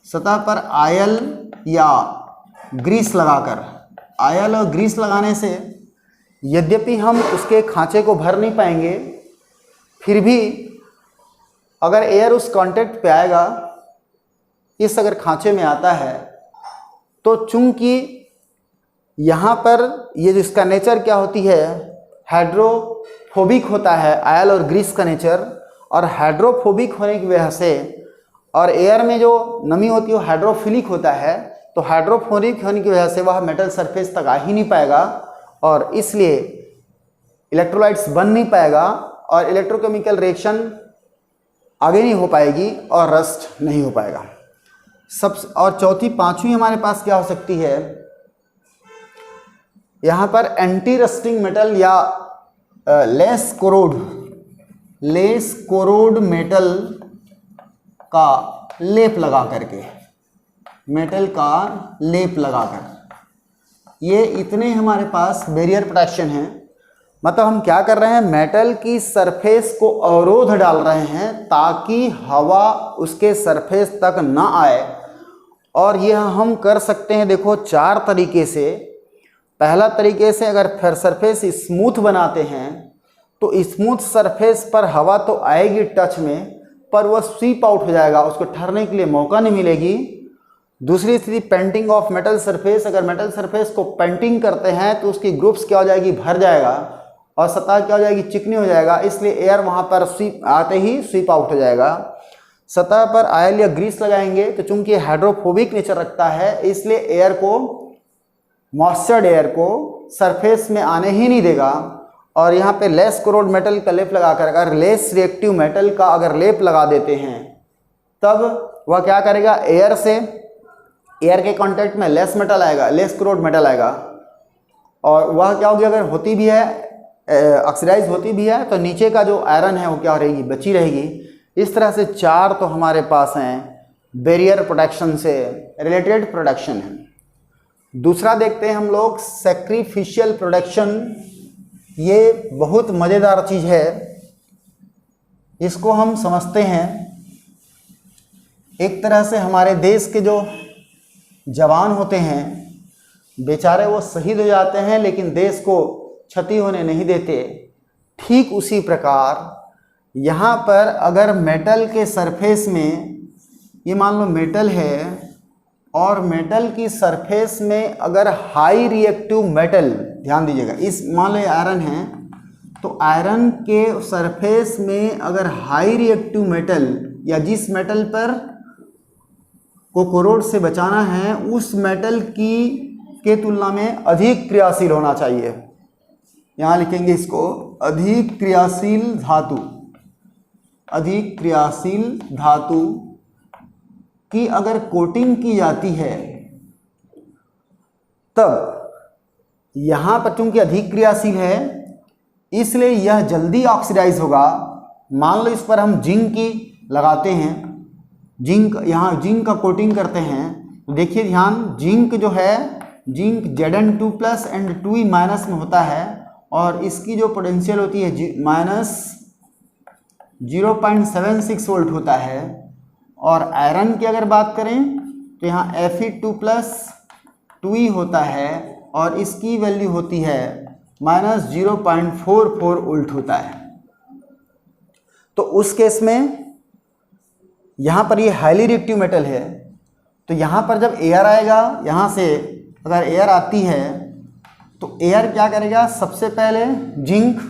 सतह पर आयल या ग्रीस लगाकर, आयल और ग्रीस लगाने से यद्यपि हम उसके खांचे को भर नहीं पाएंगे, फिर भी अगर एयर उस कांटेक्ट पे आएगा इस अगर खांचे में आता है तो चूंकि यहाँ पर ये जो इसका नेचर क्या होती है, हाइड्रोफोबिक होता है, आयल और ग्रीस का नेचर, और हाइड्रोफोबिक होने की वजह से, और एयर में जो नमी होती है वो हाइड्रोफिलिक होता है, तो हाइड्रोफोबिक होने की वजह से वह मेटल सरफेस तक आ ही नहीं पाएगा और इसलिए इलेक्ट्रोलाइट्स बन नहीं पाएगा और इलेक्ट्रोकेमिकल रिएक्शन आगे नहीं हो पाएगी और रस्ट नहीं हो पाएगा। और चौथी पांचवी हमारे पास क्या हो सकती है, यहाँ पर एंटी रस्टिंग मेटल या लेस कोरोड मेटल का लेप लगा करके, मेटल का लेप लगाकर, ये इतने हमारे पास बैरियर प्रोटेक्शन है। मतलब हम क्या कर रहे हैं, मेटल की सरफेस को अवरोध डाल रहे हैं ताकि हवा उसके सरफेस तक ना आए। और यह हम कर सकते हैं देखो 4 तरीके से। पहला तरीके से अगर सरफेस स्मूथ बनाते हैं तो स्मूथ सरफेस पर हवा तो आएगी टच में, पर वह स्वीप आउट हो जाएगा, उसको ठहरने के लिए मौका नहीं मिलेगी। दूसरी स्थिति पेंटिंग ऑफ मेटल सरफेस, अगर मेटल सरफेस को पेंटिंग करते हैं तो उसकी ग्रुप्स क्या हो जाएगी, भर जाएगा और सतह क्या हो जाएगी, चिकनी हो जाएगा, इसलिए एयर वहाँ पर स्वीप आते ही स्वीप आउट हो जाएगा। सतह पर आयल या ग्रीस लगाएंगे तो चूंकि हाइड्रोफोबिक नेचर रखता है इसलिए एयर को, मॉइस्चर्ड एयर को सरफेस में आने ही नहीं देगा। और यहाँ पे लेस कोरोड मेटल का लेप लगाकर, अगर लेस रिएक्टिव मेटल का अगर लेप लगा देते हैं तब वह क्या करेगा, एयर के कांटेक्ट में लेस मेटल आएगा, लेस कोरोड मेटल आएगा, और वह क्या होगी, अगर होती भी है ऑक्सीडाइज होती भी है तो नीचे का जो आयरन है वो क्या रहेगी, बची रहेगी। इस तरह से 4 तो हमारे पास हैं बैरियर प्रोटेक्शन से रिलेटेड प्रोटेक्शन है। दूसरा देखते हैं हम लोग सैक्रिफिशियल प्रोटेक्शन। ये बहुत मज़ेदार चीज़ है, इसको हम समझते हैं। एक तरह से हमारे देश के जो जवान होते हैं बेचारे वो शहीद हो जाते हैं लेकिन देश को क्षति होने नहीं देते। ठीक उसी प्रकार यहाँ पर अगर मेटल के सरफेस में, ये मान लो मेटल है और मेटल की सरफेस में अगर हाई रिएक्टिव मेटल, ध्यान दीजिएगा, इस मान लो आयरन है तो आयरन के सरफेस में अगर हाई रिएक्टिव मेटल या जिस मेटल पर को कोरोड से बचाना है उस मेटल के तुलना में अधिक क्रियाशील होना चाहिए। यहाँ लिखेंगे इसको अधिक क्रियाशील धातु, अधिक क्रियाशील धातु की अगर कोटिंग की जाती है तब यहाँ पर चूंकि अधिक क्रियाशील है इसलिए यह जल्दी ऑक्सीडाइज होगा। मान लो इस पर हम जिंक की लगाते हैं, जिंक, यहाँ जिंक का कोटिंग करते हैं तो देखिए ध्यान, जिंक जो है, जिंक Zn2+ एंड 2e- में होता है और इसकी जो पोटेंशियल होती है -0.76 वोल्ट होता है। और आयरन की अगर बात करें तो यहाँ Fe2+ 2e होता है और इसकी वैल्यू होती है -0.44 वोल्ट होता है। तो उस केस में यहाँ पर ये हाईली रिएक्टिव मेटल है तो यहाँ पर जब एयर आएगा, यहाँ से अगर एयर आती है तो एयर क्या करेगा, सबसे पहले जिंक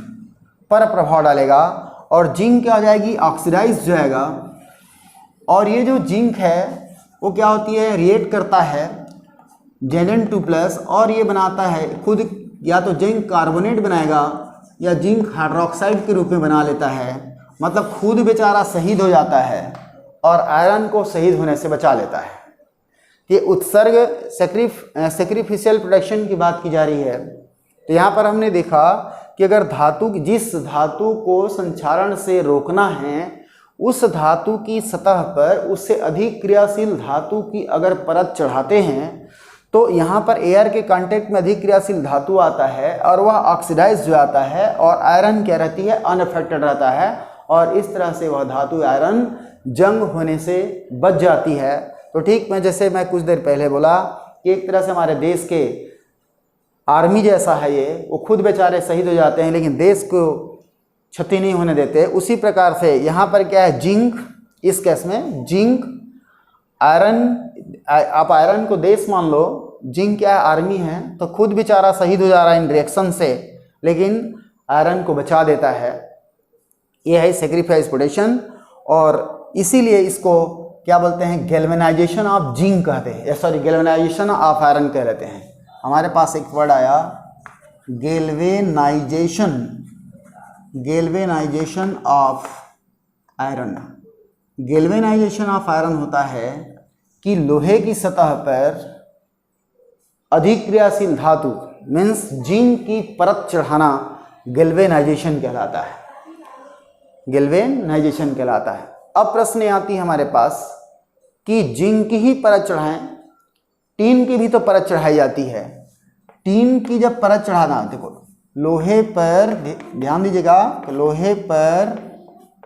पर प्रभाव डालेगा और जिंक क्या हो जाएगी, ऑक्सीडाइज हो जाएगा। और ये जो जिंक है वो क्या होती है, रिएक्ट करता है Zn2+ और ये बनाता है खुद, या तो जिंक कार्बोनेट बनाएगा या जिंक हाइड्रोक्साइड के रूप में बना लेता है। मतलब खुद बेचारा शहीद हो जाता है और आयरन को शहीद होने से बचा लेता है। ये उत्सर्ग सैक्रिफिशियल प्रोटेक्शन की बात की जा रही है। तो यहाँ पर हमने देखा कि अगर जिस धातु को संक्षारण से रोकना है उस धातु की सतह पर उससे अधिक क्रियाशील धातु की अगर परत चढ़ाते हैं तो यहाँ पर एयर के कांटेक्ट में अधिक क्रियाशील धातु आता है और वह ऑक्सीडाइज हो जाता है और आयरन क्या रहती है, अनअफेक्टेड रहता है और इस तरह से वह धातु आयरन जंग होने से बच जाती है। तो ठीक जैसे मैं कुछ देर पहले बोला कि एक तरह से हमारे देश के आर्मी जैसा है ये, वो खुद बेचारे शहीद हो जाते हैं लेकिन देश को क्षति नहीं होने देते। उसी प्रकार से यहाँ पर क्या है, जिंक, इस केस में जिंक आप आयरन को देश मान लो, जिंक क्या है आर्मी है, तो खुद बेचारा शहीद हो जा रहा है इन रिएक्शन से, लेकिन आयरन को बचा देता है। ये है सेक्रीफाइस पोटेशन, और इसीलिए इसको क्या बोलते हैं, गैल्वेनाइजेशन ऑफ जिंक कहते हैं, सॉरी गैल्वेनाइजेशन ऑफ आयरन कह लेते हैं। हमारे पास एक वर्ड आया galvanisation of iron. Galvanisation of iron होता है कि लोहे की सतह पर अधिक क्रियाशील धातु मीन्स जिंक की परत चढ़ाना गैल्वेनाइजेशन कहलाता है, गैल्वेनाइजेशन कहलाता है। अब प्रश्न आती है हमारे पास कि जिंक की ही परत चढ़ाएं, टीन की भी तो परत चढ़ाई जाती है। टीन की जब परत चढ़ाना, देखो लोहे पर, ध्यान दीजिएगा, लोहे पर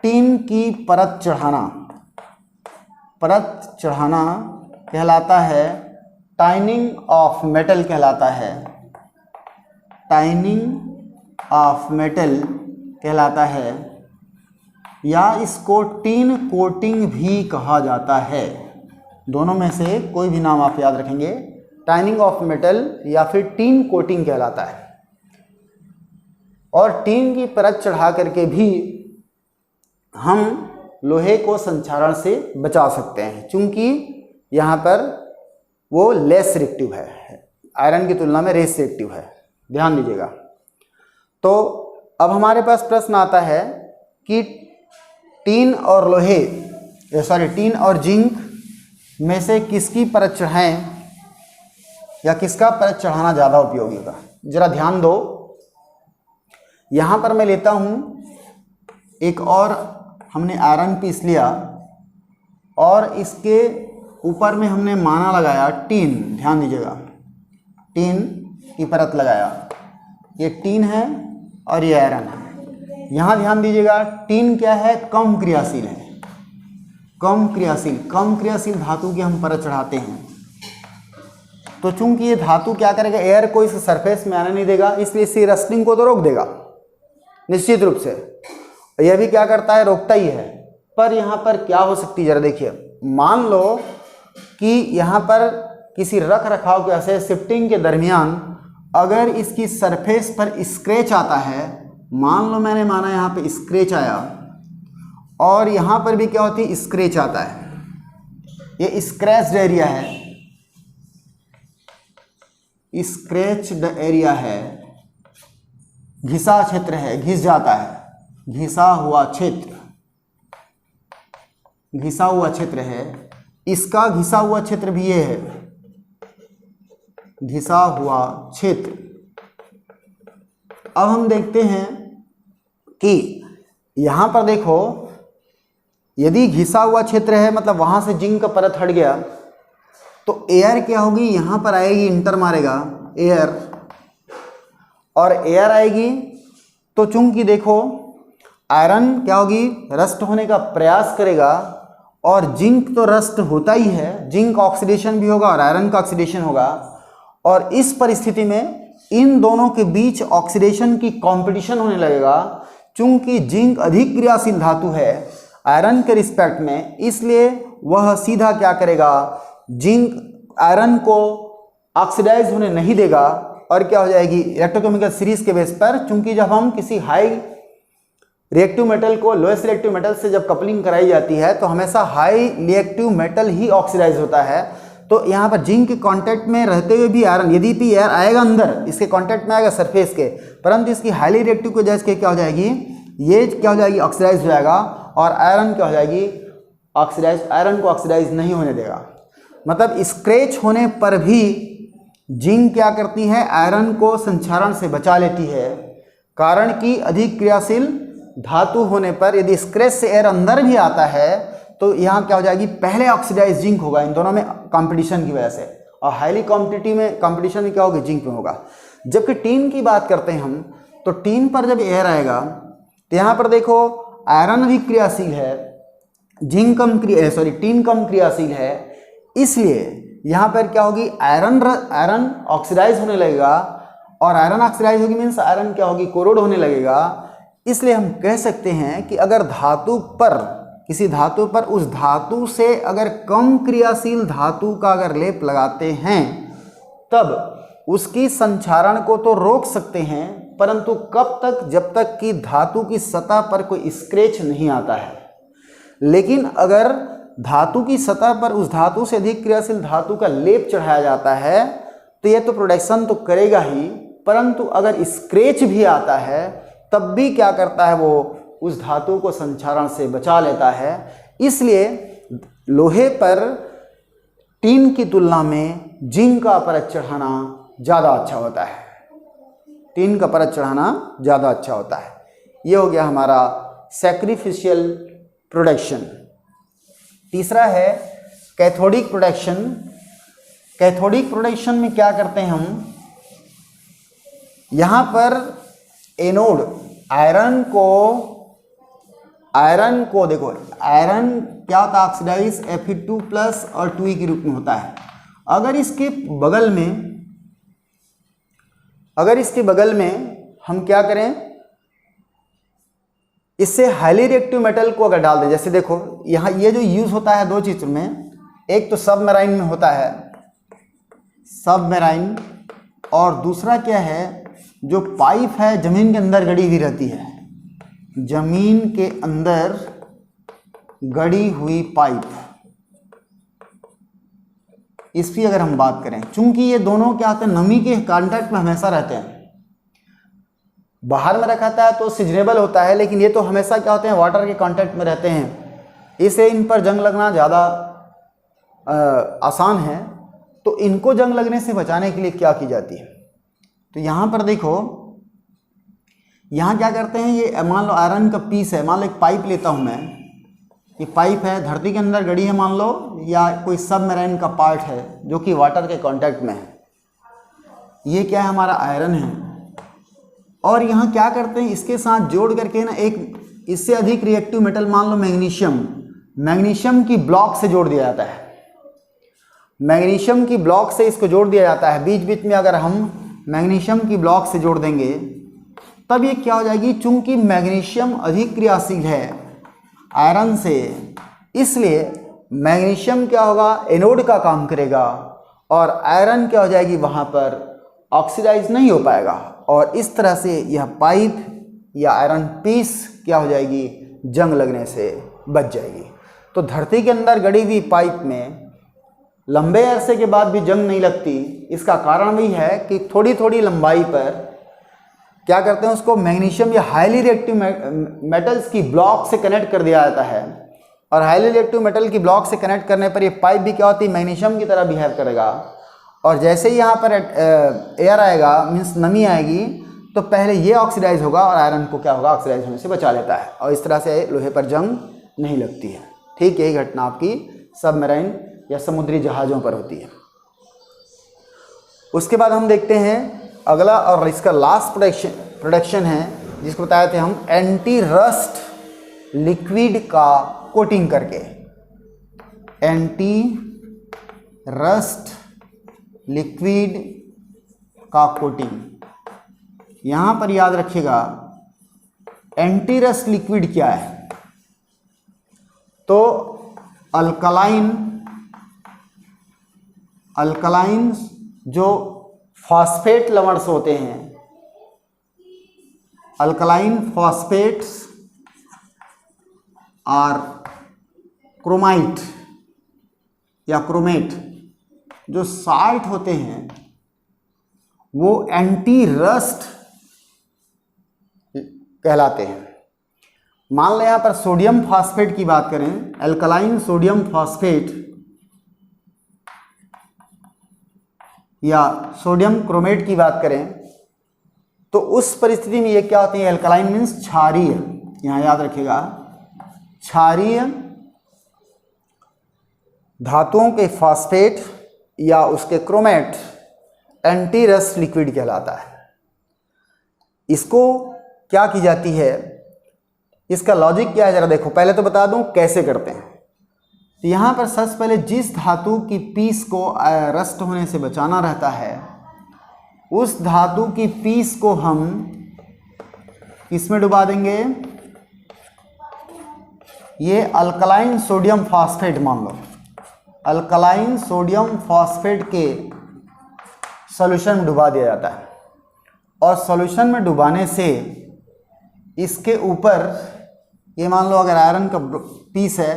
टीन की परत चढ़ाना कहलाता है टाइनिंग ऑफ मेटल कहलाता है, टाइनिंग ऑफ मेटल कहलाता है, या इसको टीन कोटिंग भी कहा जाता है। दोनों में से कोई भी नाम आप याद रखेंगे, टाइनिंग ऑफ मेटल या फिर टीन कोटिंग कहलाता है। और टीन की परत चढ़ा करके भी हम लोहे को संक्षारण से बचा सकते हैं, क्योंकि यहाँ पर वो लेस रिएक्टिव है, आयरन की तुलना में लेस रिएक्टिव है, ध्यान दीजिएगा। तो अब हमारे पास प्रश्न आता है कि टीन और जिंक में से किसकी परत चढ़ाएं या किसका परत चढ़ाना ज़्यादा उपयोगी होगा। जरा ध्यान दो, यहाँ पर मैं लेता हूँ एक और, हमने आयरन पीस लिया और इसके ऊपर में हमने माना लगाया टीन, ध्यान दीजिएगा, टीन की परत लगाया, ये टीन है और ये आयरन है। यहाँ ध्यान दीजिएगा, टीन क्या है, कम क्रियाशील है, कम क्रियाशील धातु की हम परत चढ़ाते हैं। तो चूंकि ये धातु क्या करेगा, एयर को इस सरफेस में आने नहीं देगा, इसलिए इसी रस्टिंग को तो रोक देगा निश्चित रूप से, यह भी क्या करता है, रोकता ही है। पर यहाँ पर क्या हो सकती है, जरा देखिए, मान लो कि यहाँ पर किसी रख रखाव के ऐसे शिफ्टिंग के दरमियान अगर इसकी सरफेस पर स्क्रैच आता है, मान लो मैंने माना यहाँ पे स्क्रैच आया और यहाँ पर भी क्या होती है, स्क्रैच आता है, ये स्क्रैच्ड एरिया है, स्क्रैच्ड एरिया है, घिसा क्षेत्र है, घिस जाता है, घिसा हुआ क्षेत्र है, इसका घिसा हुआ क्षेत्र भी ये है, घिसा हुआ क्षेत्र। अब हम देखते हैं कि यहां पर देखो, यदि घिसा हुआ क्षेत्र है मतलब वहां से जिंक का परत हट गया, तो एयर क्या होगी, यहां पर आएगी, इंटर मारेगा एयर, और एयर आएगी तो चूंकि देखो आयरन क्या होगी, रस्ट होने का प्रयास करेगा, और जिंक तो रस्ट होता ही है, जिंक ऑक्सीडेशन भी होगा और आयरन का ऑक्सीडेशन होगा, और इस परिस्थिति में इन दोनों के बीच ऑक्सीडेशन की कंपटीशन होने लगेगा। चूंकि जिंक अधिक क्रियाशील धातु है आयरन के रिस्पेक्ट में, इसलिए वह सीधा क्या करेगा, जिंक आयरन को ऑक्सीडाइज होने नहीं देगा, और क्या हो जाएगी, इलेक्ट्रोकेमिकल सीरीज के बेस पर, चूंकि जब हम किसी हाई रिएक्टिव मेटल को लोएस्ट रिएक्टिव मेटल से जब कपलिंग कराई जाती है तो हमेशा हाई रिएक्टिव मेटल ही ऑक्सीडाइज होता है। तो यहाँ पर जिंक के कांटेक्ट में रहते हुए भी आयरन, यदि भी एयर आएगा अंदर, इसके कांटेक्ट में आएगा सरफेस के, परंतु इसकी हाईली रिएक्टिव को जैसे क्या हो जाएगी, ये क्या हो जाएगी, ऑक्सीडाइज हो जाएगा, और आयरन क्या हो जाएगी, ऑक्सीडाइज, आयरन को ऑक्सीडाइज नहीं होने देगा। मतलब स्क्रैच होने पर भी जिंक क्या करती है, आयरन को संक्षारण से बचा लेती है, कारण कि अधिक क्रियाशील धातु होने पर यदि स्क्रैच से एयर अंदर भी आता है तो यहाँ क्या हो जाएगी, पहले ऑक्सीडाइज जिंक होगा, इन दोनों में कंपटीशन की वजह से, और हाईली कॉम्पिटिटिव में कंपटीशन में क्या होगा, जिंक में होगा। जबकि टीन की बात करते हैं हम, तो टीन पर जब एयर आएगा तो यहाँ पर देखो आयरन भी क्रियाशील है, टीन कम क्रियाशील है, इसलिए यहाँ पर क्या होगी, आयरन ऑक्सीडाइज होने लगेगा, और आयरन ऑक्सीडाइज होगी मीन्स आयरन क्या होगी, कोरोड होने लगेगा। इसलिए हम कह सकते हैं कि अगर धातु पर किसी धातु पर उस धातु से अगर कम क्रियाशील धातु का अगर लेप लगाते हैं तब उसकी संक्षारण को तो रोक सकते हैं, परंतु कब तक, जब तक कि धातु की सतह पर कोई स्क्रैच नहीं आता है। लेकिन अगर धातु की सतह पर उस धातु से अधिक क्रियाशील धातु का लेप चढ़ाया जाता है तो यह तो प्रोटेक्शन तो करेगा ही, परंतु अगर स्क्रैच भी आता है तब भी क्या करता है, वो उस धातु को संक्षारण से बचा लेता है। इसलिए लोहे पर टीन की तुलना में जिंक का परत चढ़ाना ज़्यादा अच्छा होता है, टीन का परत चढ़ाना ज़्यादा अच्छा होता है। ये हो गया हमारा सैक्रिफिशियल प्रोटेक्शन। तीसरा है कैथोडिक प्रोटेक्शन। कैथोडिक प्रोटेक्शन में क्या करते हैं हम, यहाँ पर एनोड आयरन को देखो, आयरन क्या होता है, ऑक्सीडाइज Fe2+ और 2e के रूप में होता है। अगर इसके बगल में हम क्या करें, इससे हाईली रिएक्टिव मेटल को अगर डाल दें, जैसे देखो यहाँ ये जो यूज होता है दो चीज़ों में, एक तो सबमराइन में होता है, सबमराइन, और दूसरा क्या है, जो पाइप है जमीन के अंदर गड़ी हुई रहती है, जमीन के अंदर गड़ी हुई पाइप, इसकी अगर हम बात करें, चूंकि ये दोनों क्या होते हैं, नमी के कांटेक्ट में हमेशा रहते हैं। बाहर में रखा था तो सीजनेबल होता है, लेकिन ये तो हमेशा क्या होते हैं, वाटर के कांटेक्ट में रहते हैं, इससे इन पर जंग लगना ज़्यादा आसान है। तो इनको जंग लगने से बचाने के लिए क्या की जाती है, तो यहाँ पर देखो, यहाँ क्या करते हैं, ये मान लो आयरन का पीस है, मान लो एक पाइप लेता हूँ मैं, ये पाइप है धरती के अंदर गड़ी है मान लो, या कोई सबमरीन का पार्ट है जो कि वाटर के कांटेक्ट में है, ये क्या है, हमारा आयरन है। और यहाँ क्या करते हैं, इसके साथ जोड़ करके ना एक इससे अधिक रिएक्टिव मेटल, मान लो मैग्नीशियम की ब्लॉक से जोड़ दिया जाता है, मैग्नीशियम की ब्लॉक से इसको जोड़ दिया जाता है। बीच बीच में अगर हम मैग्नीशियम की ब्लॉक से जोड़ देंगे तब ये क्या हो जाएगी, चूंकि मैग्नीशियम अधिक क्रियाशील है आयरन से, इसलिए मैग्नीशियम क्या होगा, एनोड का काम करेगा, और आयरन क्या हो जाएगी, वहाँ पर ऑक्सीडाइज नहीं हो पाएगा, और इस तरह से यह पाइप या आयरन पीस क्या हो जाएगी, जंग लगने से बच जाएगी। तो धरती के अंदर गड़ी हुई पाइप में लंबे अरसे के बाद भी जंग नहीं लगती, इसका कारण भी है कि थोड़ी थोड़ी लंबाई पर क्या करते हैं, उसको मैग्नीशियम या हाईली रिएक्टिव मेटल्स की ब्लॉक से कनेक्ट कर दिया जाता है, और हाईली रिएक्टिव मेटल की ब्लॉक से कनेक्ट करने पर ये पाइप भी क्या होती है, मैग्नीशियम की तरह बिहेव करेगा, और जैसे ही यहाँ पर एयर आएगा, मीन्स नमी आएगी, तो पहले ये ऑक्सीडाइज होगा और आयरन को क्या होगा, ऑक्सीडाइज होने से बचा लेता है, और इस तरह से लोहे पर जंग नहीं लगती है। ठीक यही घटना आपकी सबमरीन या समुद्री जहाज़ों पर होती है। उसके बाद हम देखते हैं अगला, और इसका लास्ट प्रोडक्शन है, जिसको बताए थे हम, एंटी रस्ट लिक्विड का कोटिंग करके, एंटी रस्ट लिक्विड का कोटिंग। यहाँ पर याद रखिएगा एंटी रस्ट लिक्विड क्या है, तो अल्कलाइन जो फॉस्फेट लवणस होते हैं, अल्कलाइन फॉस्फेट्स और क्रोमाइट या क्रोमेट जो साल्ट होते हैं, वो एंटी रस्ट कहलाते हैं। मान लो यहाँ पर सोडियम फॉस्फेट की बात करें, अल्कलाइन सोडियम फॉस्फेट या सोडियम क्रोमेट की बात करें, तो उस परिस्थिति में ये क्या होते हैं, अल्कलाइन मीन्स क्षारीय, यहाँ याद रखिएगा, क्षारीय धातुओं के फॉस्फेट या उसके क्रोमेट एंटी रस्ट लिक्विड कहलाता है। इसको क्या की जाती है, इसका लॉजिक क्या है, जरा देखो। पहले तो बता दूं कैसे करते हैं। तो यहाँ पर सबसे पहले जिस धातु की पीस को रस्ट होने से बचाना रहता है, उस धातु की पीस को हम किसमें डुबा देंगे, ये अल्कलाइन सोडियम फॉस्फेट मान लो, अल्कलाइन सोडियम फॉस्फेट के सॉल्यूशन में डुबा दिया जाता है, और सॉल्यूशन में डुबाने से इसके ऊपर, ये मान लो अगर आयरन का पीस है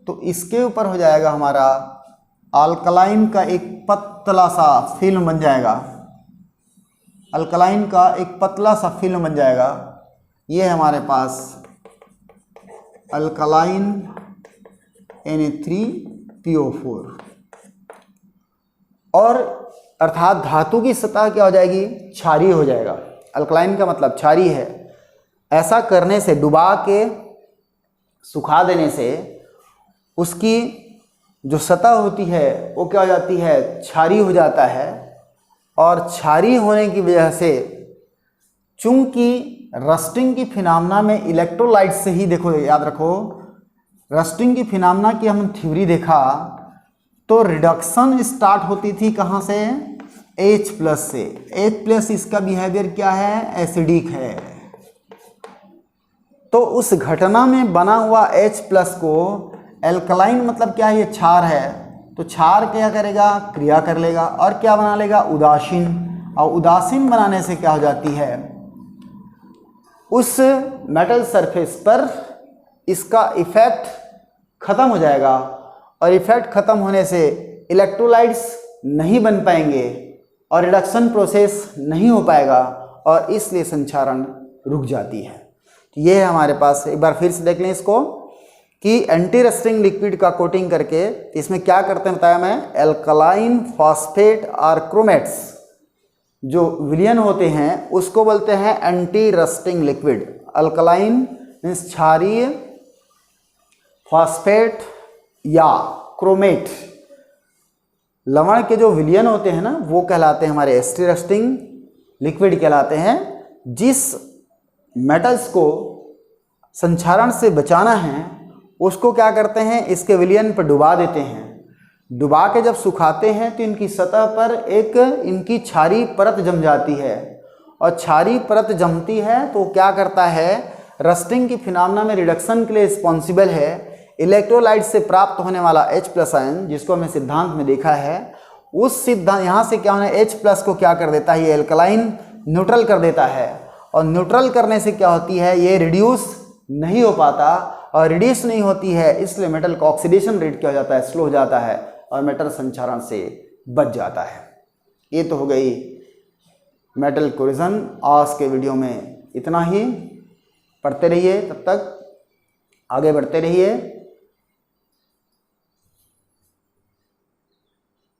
तो इसके ऊपर हो जाएगा हमारा अल्कलाइन का एक पतला सा फिल्म बन जाएगा, अल्कलाइन का एक पतला सा फिल्म बन जाएगा। ये है हमारे पास अल्कलाइन Na3PO4, और अर्थात धातु की सतह क्या हो जाएगी, क्षारीय हो जाएगा। अल्कलाइन का मतलब क्षारीय है। ऐसा करने से, डुबा के सुखा देने से उसकी जो सतह होती है वो क्या हो जाती है, क्षारीय हो जाता है। और क्षारीय होने की वजह से, चूंकि रस्टिंग की फिनोमेना में इलेक्ट्रोलाइट से ही, देखो याद रखो, रस्टिंग की फिनोमेना की हम थ्योरी देखा तो रिडक्शन स्टार्ट होती थी कहाँ से, H+ से। H+ इसका बिहेवियर क्या है, एसिडिक है। तो उस घटना में बना हुआ H+ को, एल्कलाइन मतलब क्या है, ये क्षार है, तो क्षार क्या करेगा, क्रिया कर लेगा और क्या बना लेगा, उदासीन। और उदासीन बनाने से क्या हो जाती है, उस मेटल सरफेस पर इसका इफेक्ट खत्म हो जाएगा, और इफेक्ट खत्म होने से इलेक्ट्रोलाइट्स नहीं बन पाएंगे और रिडक्शन प्रोसेस नहीं हो पाएगा, और इसलिए संक्षारण रुक जाती है। तो ये है हमारे पास, एक बार फिर से देख लें इसको, कि एंटी रस्टिंग लिक्विड का कोटिंग करके इसमें क्या करते हैं बताया मैं, एल्कलाइन फॉस्फेट और क्रोमेट्स जो विलयन होते हैं उसको बोलते हैं anti rusting liquid. Alkaline means क्षारीय, फॉस्फेट या क्रोमेट लवण के जो विलयन होते हैं ना, वो कहलाते हैं हमारे एंटी रस्टिंग लिक्विड कहलाते हैं। जिस मेटल्स को संक्षारण से बचाना है उसको क्या करते हैं, इसके विलयन पर डुबा देते हैं। डुबा के जब सुखाते हैं तो इनकी सतह पर एक इनकी क्षारीय परत जम जाती है, और क्षारीय परत जमती है तो क्या करता है, रस्टिंग की फिनोमेना में रिडक्शन के लिए रिस्पॉन्सिबल है। इलेक्ट्रोलाइट से प्राप्त होने वाला H+ आयन, जिसको हमने सिद्धांत में देखा है, उस सिद्धांत यहाँ से क्या होना है, H+ को क्या कर देता है, ये एल्कलाइन न्यूट्रल कर देता है, और न्यूट्रल करने से क्या होती है, ये रिड्यूस नहीं हो पाता, और रिड्यूस नहीं होती है इसलिए मेटल का ऑक्सीडेशन रेट क्या हो जाता है, स्लो हो जाता है, और मेटल संक्षारण से बच जाता है। ये तो हो गई मेटल कोरिजन। आज के वीडियो में इतना ही, पढ़ते रहिए, तब तक आगे बढ़ते रहिए।